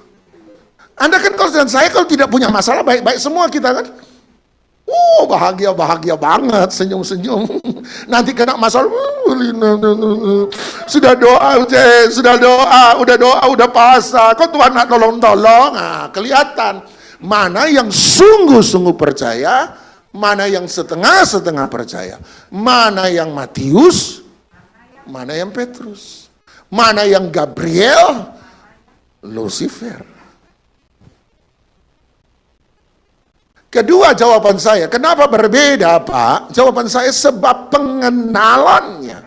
Anda kan kalau dan saya kalau tidak punya masalah, baik-baik semua kita kan. Bahagia banget, senyum-senyum. Nanti kena masalah, sudah doa, udah puasa. Kok Tuhan nak tolong-tolong? Nah, kelihatan mana yang sungguh-sungguh percaya, mana yang setengah-setengah percaya. Mana yang Matius, mana yang Petrus. Mana yang Gabriel, Lucifer. Kedua jawaban saya, kenapa berbeda, Pak? Jawaban saya sebab pengenalannya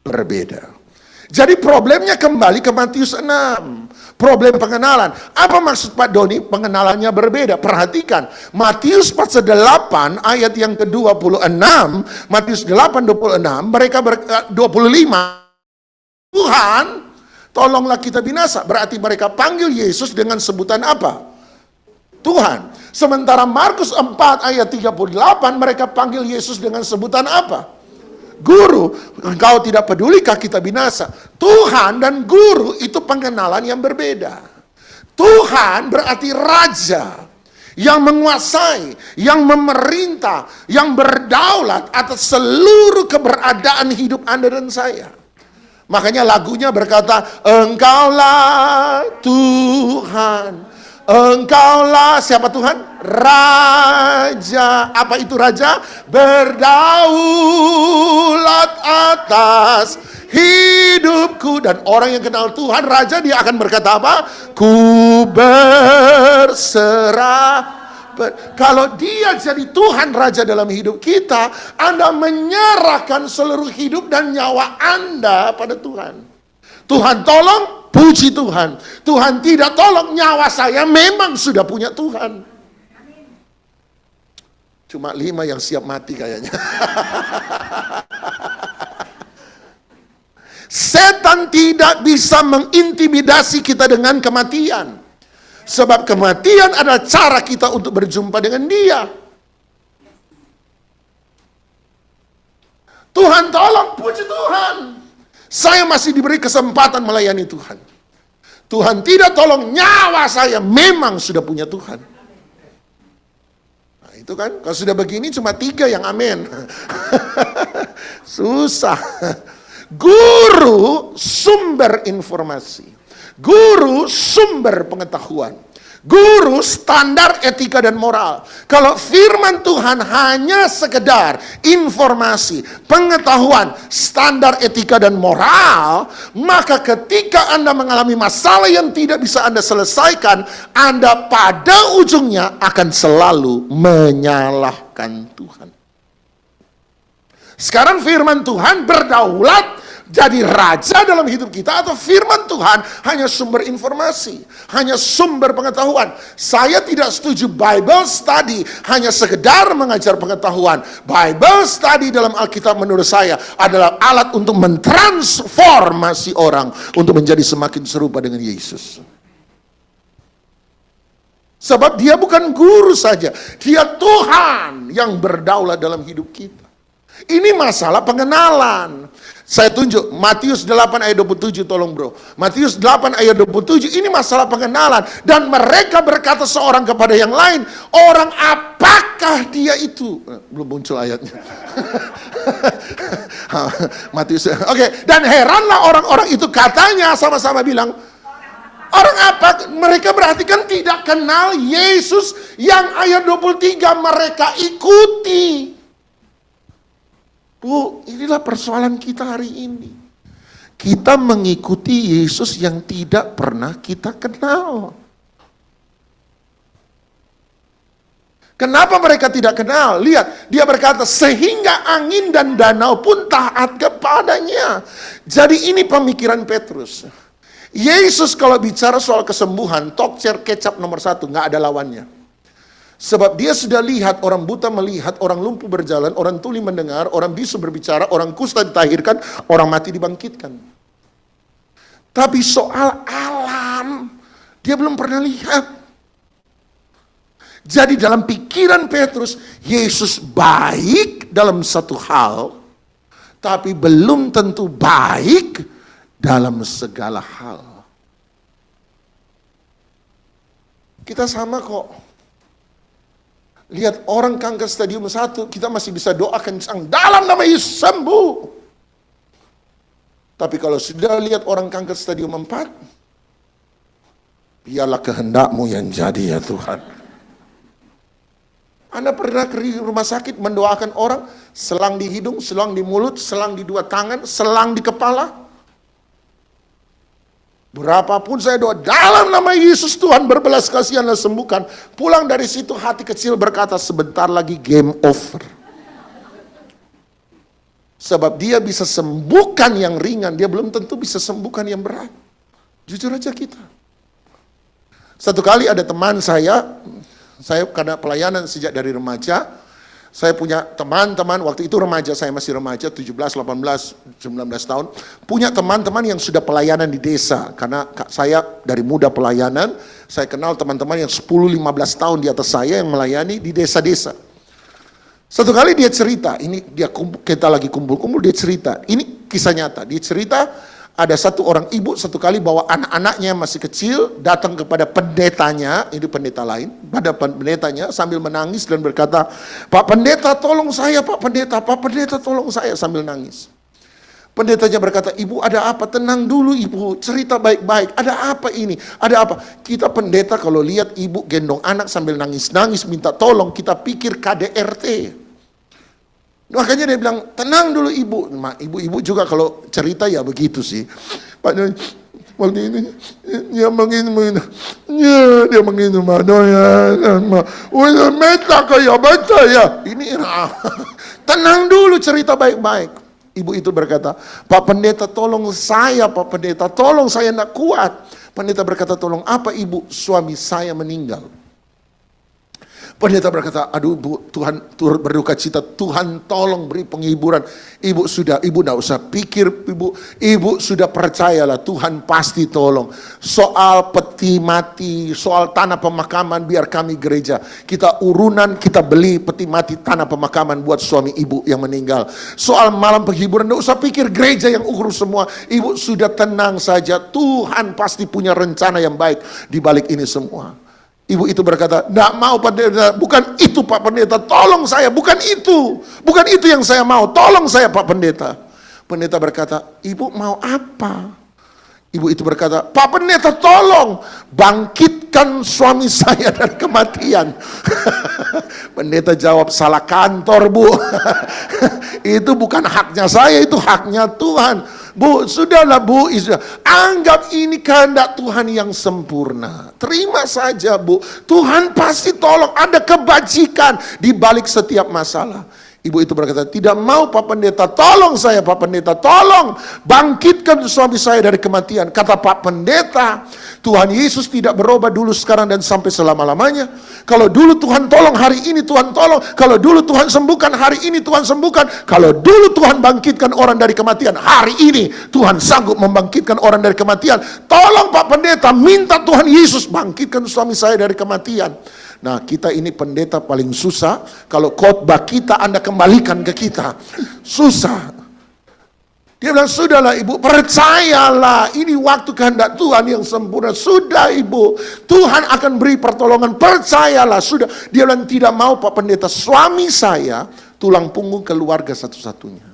berbeda. Jadi problemnya kembali ke Matius 6. Problem pengenalan. Apa maksud Pak Doni? Pengenalannya berbeda. Perhatikan, Matius pasal 8 ayat yang ke-26, Matius 8:26, mereka 25. Tolonglah kita binasa. Berarti mereka panggil Yesus dengan sebutan apa? Tuhan. Sementara Markus 4 ayat 38 mereka panggil Yesus dengan sebutan apa? Guru. Engkau tidak pedulikah kita binasa? Tuhan dan guru itu pengenalan yang berbeda. Tuhan berarti raja yang menguasai, yang memerintah, yang berdaulat atas seluruh keberadaan hidup Anda dan saya. Makanya lagunya berkata, Engkaulah Tuhan. Engkaulah siapa Tuhan? Raja. Apa itu raja? Berdaulat atas hidupku. Dan orang yang kenal Tuhan, raja, dia akan berkata apa? Ku berserah. Kalau dia jadi Tuhan raja dalam hidup kita, Anda menyerahkan seluruh hidup dan nyawa Anda pada Tuhan. Tuhan tolong, puji Tuhan. Tuhan tidak tolong, nyawa saya memang sudah punya Tuhan. Cuma 5 yang siap mati kayaknya. Setan tidak bisa mengintimidasi kita dengan kematian. Sebab kematian adalah cara kita untuk berjumpa dengan Dia. Tuhan tolong, puji Tuhan. Saya masih diberi kesempatan melayani Tuhan. Tuhan tidak tolong, nyawa saya memang sudah punya Tuhan. Nah, itu kan, kalau sudah begini cuma 3 yang amin. Susah. Guru sumber informasi. Guru sumber pengetahuan. Guru standar etika dan moral. Kalau firman Tuhan hanya sekedar informasi, pengetahuan, standar etika dan moral, maka ketika Anda mengalami masalah yang tidak bisa Anda selesaikan, Anda pada ujungnya akan selalu menyalahkan Tuhan. Sekarang firman Tuhan berdaulat jadi raja dalam hidup kita, atau firman Tuhan hanya sumber informasi, hanya sumber pengetahuan. Saya tidak setuju Bible study hanya sekedar mengajar pengetahuan. Bible study dalam Alkitab menurut saya adalah alat untuk mentransformasi orang untuk menjadi semakin serupa dengan Yesus. Sebab dia bukan guru saja, dia Tuhan yang berdaulat dalam hidup kita. Ini masalah pengenalan. Saya tunjuk Matius 8 ayat 27, tolong bro. Matius 8 ayat 27, ini masalah pengenalan. Dan mereka berkata seorang kepada yang lain, orang apakah dia itu? Belum muncul ayatnya. Matius, oke. Dan heranlah orang-orang itu, katanya sama-sama bilang, orang apa? Mereka berarti kan tidak kenal Yesus yang ayat 23 mereka ikuti. Bu, inilah persoalan kita hari ini. Kita mengikuti Yesus yang tidak pernah kita kenal. Kenapa mereka tidak kenal? Lihat, dia berkata, sehingga angin dan danau pun taat kepadanya. Jadi ini pemikiran Petrus. Yesus kalau bicara soal kesembuhan, talk chair kecap nomor 1, nggak ada lawannya. Sebab dia sudah lihat, orang buta melihat, orang lumpuh berjalan, orang tuli mendengar, orang bisu berbicara, orang kusta ditahirkan, orang mati dibangkitkan. Tapi soal alam, dia belum pernah lihat. Jadi dalam pikiran Petrus, Yesus baik dalam satu hal, tapi belum tentu baik dalam segala hal. Kita sama kok. Lihat orang kanker stadium 1, kita masih bisa doakan dalam nama Yesus sembuh. Tapi kalau sudah lihat orang kanker stadium 4, biarlah kehendak-Mu yang jadi ya Tuhan. Anda pernah ke rumah sakit mendoakan orang, selang di hidung, selang di mulut, selang di 2 tangan, selang di kepala? Berapapun saya doa, dalam nama Yesus Tuhan berbelas kasihanlah sembuhkan. Pulang dari situ hati kecil berkata, sebentar lagi game over. Sebab dia bisa sembuhkan yang ringan, dia belum tentu bisa sembuhkan yang berat. Jujur aja kita. Satu kali ada teman saya karena pelayanan sejak dari remaja, Saya punya teman-teman, waktu itu remaja, saya masih remaja, 17, 18, 19 tahun. Punya teman-teman yang sudah pelayanan di desa. Karena saya dari muda pelayanan, saya kenal teman-teman yang 10, 15 tahun di atas saya yang melayani di desa-desa. Satu kali dia cerita, ini kita lagi kumpul-kumpul, dia cerita. Ini kisah nyata, dia cerita ada satu orang ibu satu kali bawa anak-anaknya masih kecil datang kepada pendetanya, ini pendeta lain, pada pendetanya sambil menangis dan berkata, "Pak Pendeta tolong saya, Pak Pendeta tolong saya," sambil nangis. Pendetanya berkata, "Ibu ada apa? Tenang dulu ibu, cerita baik-baik, ada apa ini? Ada apa?" Kita pendeta kalau lihat ibu gendong anak sambil nangis-nangis minta tolong, kita pikir KDRT. Makanya dia bilang, "Tenang dulu ibu." Ibu-ibu juga kalau cerita ya begitu sih. Pak, waktu ini dia menginum, dia menginum udah meta kayak baca ya. Ini tenang dulu, cerita baik-baik. Ibu itu berkata, "Pak Pendeta tolong saya, Pak Pendeta tolong saya, nak kuat." Pendeta berkata, "Tolong apa ibu?" "Suami saya meninggal." Pendeta berkata, "Aduh Bu, Tuhan turut berduka cita, Tuhan tolong beri penghiburan." Ibu tidak usah pikir ibu sudah percayalah Tuhan pasti tolong. Soal peti mati, soal tanah pemakaman biar kami gereja. Kita urunan, kita beli peti mati tanah pemakaman buat suami ibu yang meninggal. Soal malam penghiburan, tidak usah pikir gereja yang urus semua. Ibu sudah tenang saja, Tuhan pasti punya rencana yang baik di balik ini semua. Ibu itu berkata, "Tidak mau Pak Pendeta, bukan itu Pak Pendeta, tolong saya, bukan itu yang saya mau, tolong saya Pak Pendeta." Pendeta berkata, "Ibu mau apa?" Ibu itu berkata, "Pak Pendeta tolong bangkitkan suami saya dari kematian." Pendeta jawab, "Salah kantor Bu." Itu bukan haknya saya, itu haknya Tuhan. "Bu, sudahlah Bu, anggap ini kehendak Tuhan yang sempurna. Terima saja Bu, Tuhan pasti tolong, ada kebajikan di balik setiap masalah." Ibu itu berkata, "Tidak mau Pak Pendeta, tolong saya Pak Pendeta, tolong bangkitkan suami saya dari kematian." Kata Pak Pendeta, "Tuhan Yesus tidak berubah dulu, sekarang, dan sampai selama-lamanya. Kalau dulu Tuhan tolong, hari ini Tuhan tolong. Kalau dulu Tuhan sembuhkan, hari ini Tuhan sembuhkan. Kalau dulu Tuhan bangkitkan orang dari kematian, hari ini Tuhan sanggup membangkitkan orang dari kematian. Tolong Pak Pendeta, minta Tuhan Yesus bangkitkan suami saya dari kematian." Nah, kita ini pendeta paling susah. Kalau khotbah kita Anda kembalikan ke kita, susah. Dia bilang, "Sudahlah Ibu, percayalah, ini waktu kehendak Tuhan yang sempurna. Sudah Ibu, Tuhan akan beri pertolongan, percayalah." Sudah. Dia bilang, "Tidak mau Pak Pendeta, suami saya tulang punggung keluarga satu-satunya.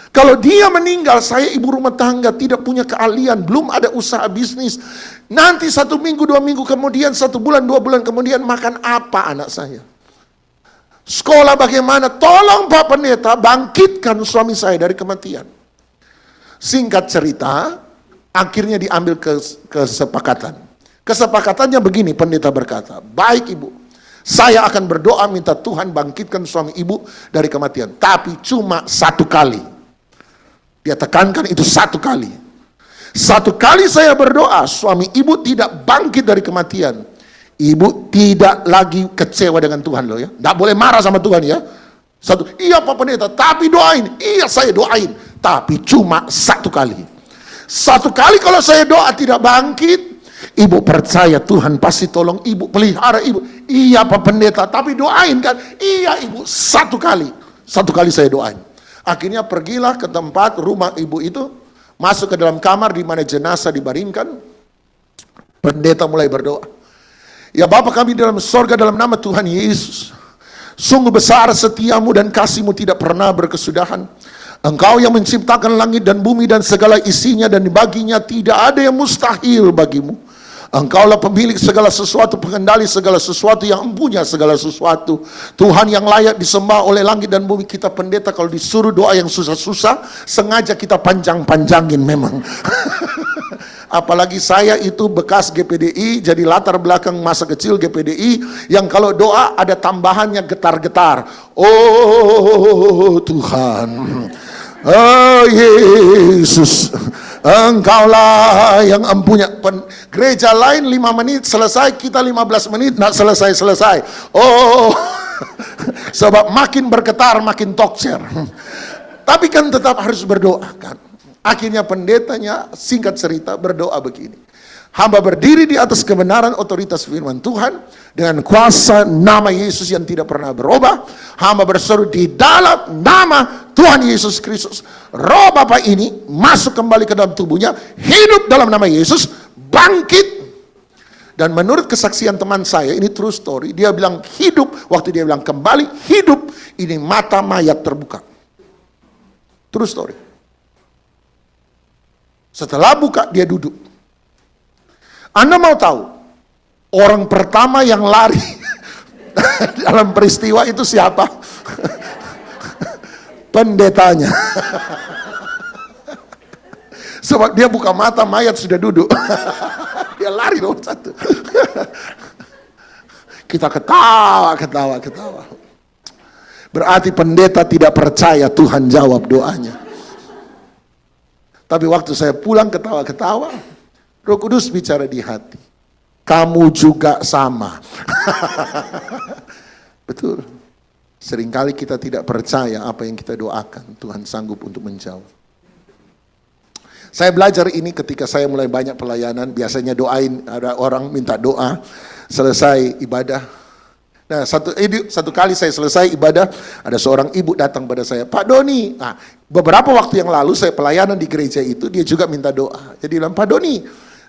Kalau dia meninggal, saya ibu rumah tangga, tidak punya keahlian, belum ada usaha bisnis. Nanti 1 minggu, 2 minggu kemudian, 1 bulan, 2 bulan kemudian, makan apa anak saya? Sekolah bagaimana? Tolong Pak Pendeta, bangkitkan suami saya dari kematian." Singkat cerita, akhirnya diambil kesepakatan. Kesepakatannya begini, pendeta berkata, "Baik Ibu, saya akan berdoa minta Tuhan bangkitkan suami Ibu dari kematian. Tapi cuma 1 kali." Dia tekankan itu 1 kali. 1 kali saya berdoa, suami Ibu tidak bangkit dari kematian. Ibu tidak lagi kecewa dengan Tuhan loh ya. Tidak boleh marah sama Tuhan ya. "Iya Pak Pendeta, tapi doain." "Iya saya doain, tapi cuma 1 kali. 1 kali kalau saya doa tidak bangkit, Ibu percaya Tuhan pasti tolong Ibu, pelihara Ibu." "Iya Pak Pendeta, tapi doain kan." "Iya Ibu, 1 kali. 1 kali saya doain." Akhirnya pergilah ke tempat rumah ibu itu, masuk ke dalam kamar di mana jenazah dibaringkan. Pendeta mulai berdoa, "Ya Bapa kami dalam sorga, dalam nama Tuhan Yesus, sungguh besar setiamu dan kasihmu tidak pernah berkesudahan. Engkau yang menciptakan langit dan bumi dan segala isinya, dan baginya tidak ada yang mustahil bagimu. Engkaulah pemilik segala sesuatu, pengendali segala sesuatu, yang mempunyai segala sesuatu. Tuhan yang layak disembah oleh langit dan bumi." Kita pendeta kalau disuruh doa yang susah-susah, sengaja kita panjang-panjangin memang. Apalagi saya itu bekas GPDI, jadi latar belakang masa kecil GPDI, yang kalau doa ada tambahannya getar-getar. "Oh Tuhan, oh Yesus, Engkaulah yang empunya." Gereja lain 5 menit selesai, kita 15 menit nak selesai. "Oh Sebab makin bergetar makin tokser. Tapi kan tetap harus berdoa kan. Akhirnya pendetanya singkat cerita berdoa begini. Hamba berdiri di atas kebenaran otoritas firman Tuhan dengan kuasa nama Yesus yang tidak pernah berubah. Hamba berseru di dalam nama Tuhan Yesus Kristus. Roh Bapa ini masuk kembali ke dalam tubuhnya, hidup dalam nama Yesus, bangkit. Dan menurut kesaksian teman saya, ini true story, dia bilang hidup, waktu dia bilang kembali hidup, ini mata mayat terbuka. True story. Setelah buka, dia duduk. Anda mau tahu, orang pertama yang lari dalam peristiwa itu siapa? Pendetanya. Sebab dia buka mata, mayat sudah duduk. Dia lari nomor satu. Kita ketawa. Berarti pendeta tidak percaya Tuhan jawab doanya. Tapi waktu saya pulang ketawa, Roh Kudus bicara di hati. Kamu juga sama. Betul. Seringkali kita tidak percaya apa yang kita doakan. Tuhan sanggup untuk menjawab. Saya belajar ini ketika saya mulai banyak pelayanan. Biasanya doain, ada orang minta doa selesai ibadah. Nah, satu kali saya selesai ibadah, ada seorang ibu datang pada saya, Pak Doni. Nah, beberapa waktu yang lalu saya pelayanan di gereja itu, dia juga minta doa. Jadi bilang, Pak Doni,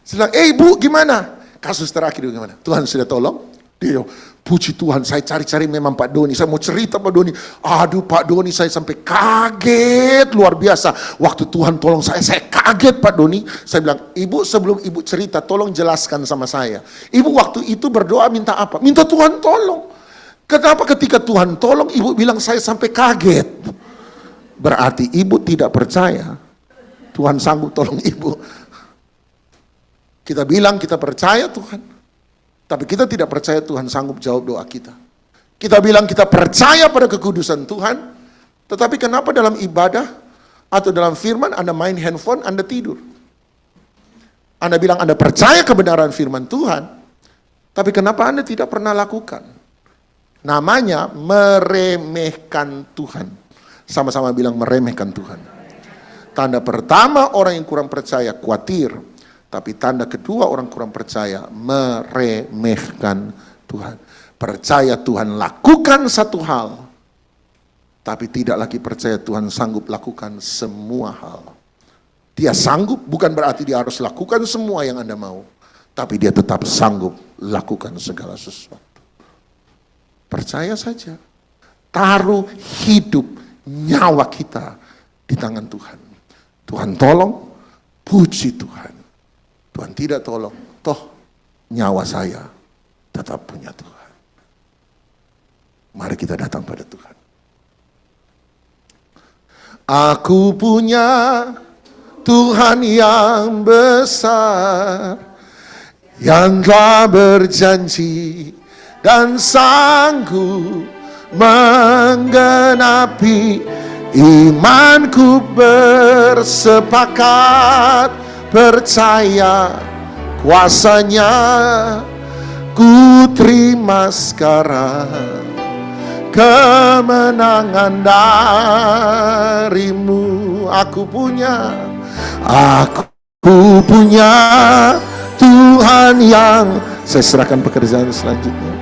saya bilang, ibu gimana? Kasus terakhir gimana? Tuhan sudah tolong? Dia, puji Tuhan, saya cari-cari memang Pak Doni. Saya mau cerita Pak Doni. Aduh Pak Doni, saya sampai kaget luar biasa. Waktu Tuhan tolong saya kaget Pak Doni. Saya bilang, ibu sebelum ibu cerita, tolong jelaskan sama saya. Ibu waktu itu berdoa minta apa? Minta Tuhan tolong. Kenapa ketika Tuhan tolong, ibu bilang saya sampai kaget? Berarti ibu tidak percaya Tuhan sanggup tolong ibu. Kita bilang kita percaya Tuhan, tapi kita tidak percaya Tuhan sanggup jawab doa kita. Kita bilang kita percaya pada kekudusan Tuhan, tetapi kenapa dalam ibadah atau dalam firman Anda main handphone, Anda tidur? Anda bilang Anda percaya kebenaran firman Tuhan, tapi kenapa Anda tidak pernah lakukan? Namanya meremehkan Tuhan. Sama-sama bilang meremehkan Tuhan. Tanda pertama orang yang kurang percaya khawatir. Tapi tanda kedua orang kurang percaya meremehkan Tuhan. Percaya Tuhan lakukan satu hal, tapi tidak lagi percaya Tuhan sanggup lakukan semua hal. Dia sanggup bukan berarti dia harus lakukan semua yang Anda mau, tapi dia tetap sanggup lakukan segala sesuatu. Percaya saja. Taruh hidup, nyawa kita di tangan Tuhan. Tuhan tolong, puji Tuhan. Tuhan tidak tolong, toh nyawa saya tetap punya Tuhan. Mari kita datang pada Tuhan. Aku punya Tuhan yang besar, yang telah berjanji dan sanggup menggenapi. Imanku bersepakat percaya kuasanya, ku terima sekarang kemenangan darimu. Aku punya Tuhan yang, saya serahkan pekerjaan selanjutnya,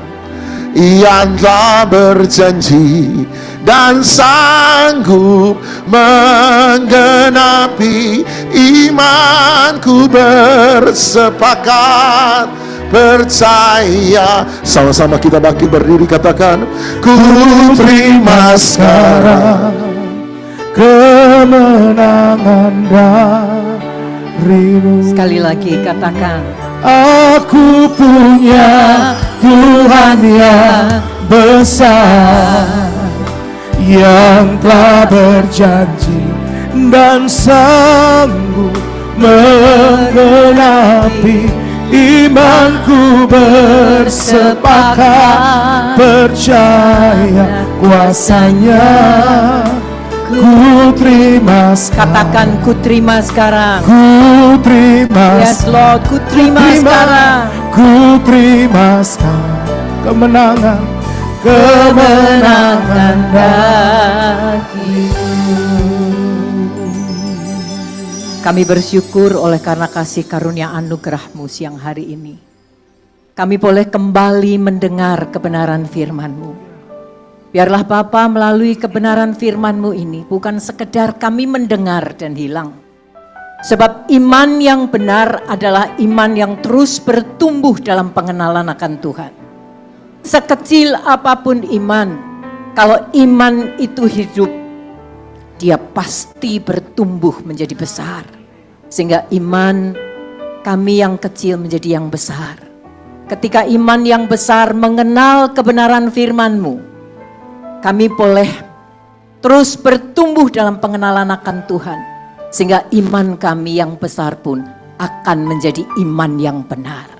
yang telah berjanji dan sanggup menggenapi. Imanku bersepakat percaya. Sama-sama kita bangkit berdiri, katakan, ku terima sekarang kemenangan darimu. Sekali lagi katakan, aku punya Tuhan yang besar, yang telah berjanji dan sanggup menggenapi. Imanku bersepakat percaya kuasanya, ku terima sekarang. katakan ku terima sekarang. Ku terima. Yes Lord, ku terima sekarang. Ku terima sekarang kemenangan kemenangan bagimu. Kami bersyukur oleh karena kasih karunia anugerah-Mu siang hari ini. Kami boleh kembali mendengar kebenaran firman-Mu. Biarlah Bapa melalui kebenaran firman-Mu ini bukan sekedar kami mendengar dan hilang. Sebab iman yang benar adalah iman yang terus bertumbuh dalam pengenalan akan Tuhan. Sekecil apapun iman, kalau iman itu hidup, dia pasti bertumbuh menjadi besar. Sehingga iman kami yang kecil menjadi yang besar. Ketika iman yang besar mengenal kebenaran firman-Mu, kami boleh terus bertumbuh dalam pengenalan akan Tuhan. Sehingga iman kami yang besar pun akan menjadi iman yang benar.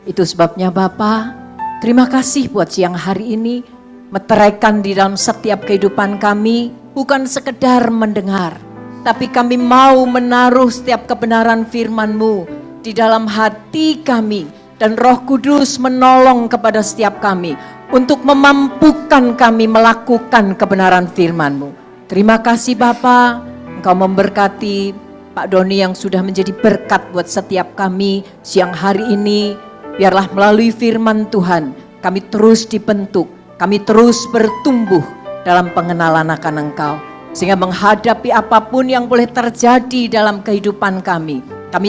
Itu sebabnya Bapa, terima kasih buat siang hari ini. Meteraikan di dalam setiap kehidupan kami, bukan sekedar mendengar, tapi kami mau menaruh setiap kebenaran firman-Mu di dalam hati kami. Dan Roh Kudus menolong kepada setiap kami untuk memampukan kami melakukan kebenaran firman-Mu. Terima kasih Bapa, Engkau memberkati Pak Doni yang sudah menjadi berkat buat setiap kami siang hari ini. Biarlah melalui firman Tuhan kami terus dibentuk, kami terus bertumbuh dalam pengenalan akan Engkau. Sehingga menghadapi apapun yang boleh terjadi dalam kehidupan kami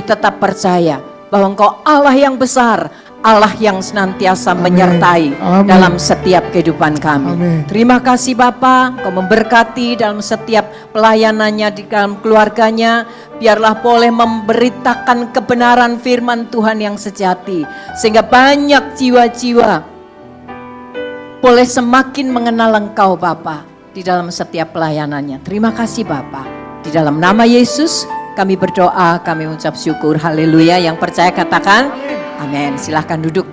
tetap percaya bahwa Engkau Allah yang besar, Allah yang senantiasa menyertai dalam setiap kehidupan kami. Amin. Terima kasih Bapa, Engkau memberkati dalam setiap pelayanannya di dalam keluarganya. Biarlah boleh memberitakan kebenaran firman Tuhan yang sejati. Sehingga banyak jiwa-jiwa boleh semakin mengenal Engkau Bapa di dalam setiap pelayanannya. Terima kasih Bapa. Di dalam nama Yesus kami berdoa, kami mengucap syukur. Haleluya. Yang percaya katakan amin. Silahkan duduk.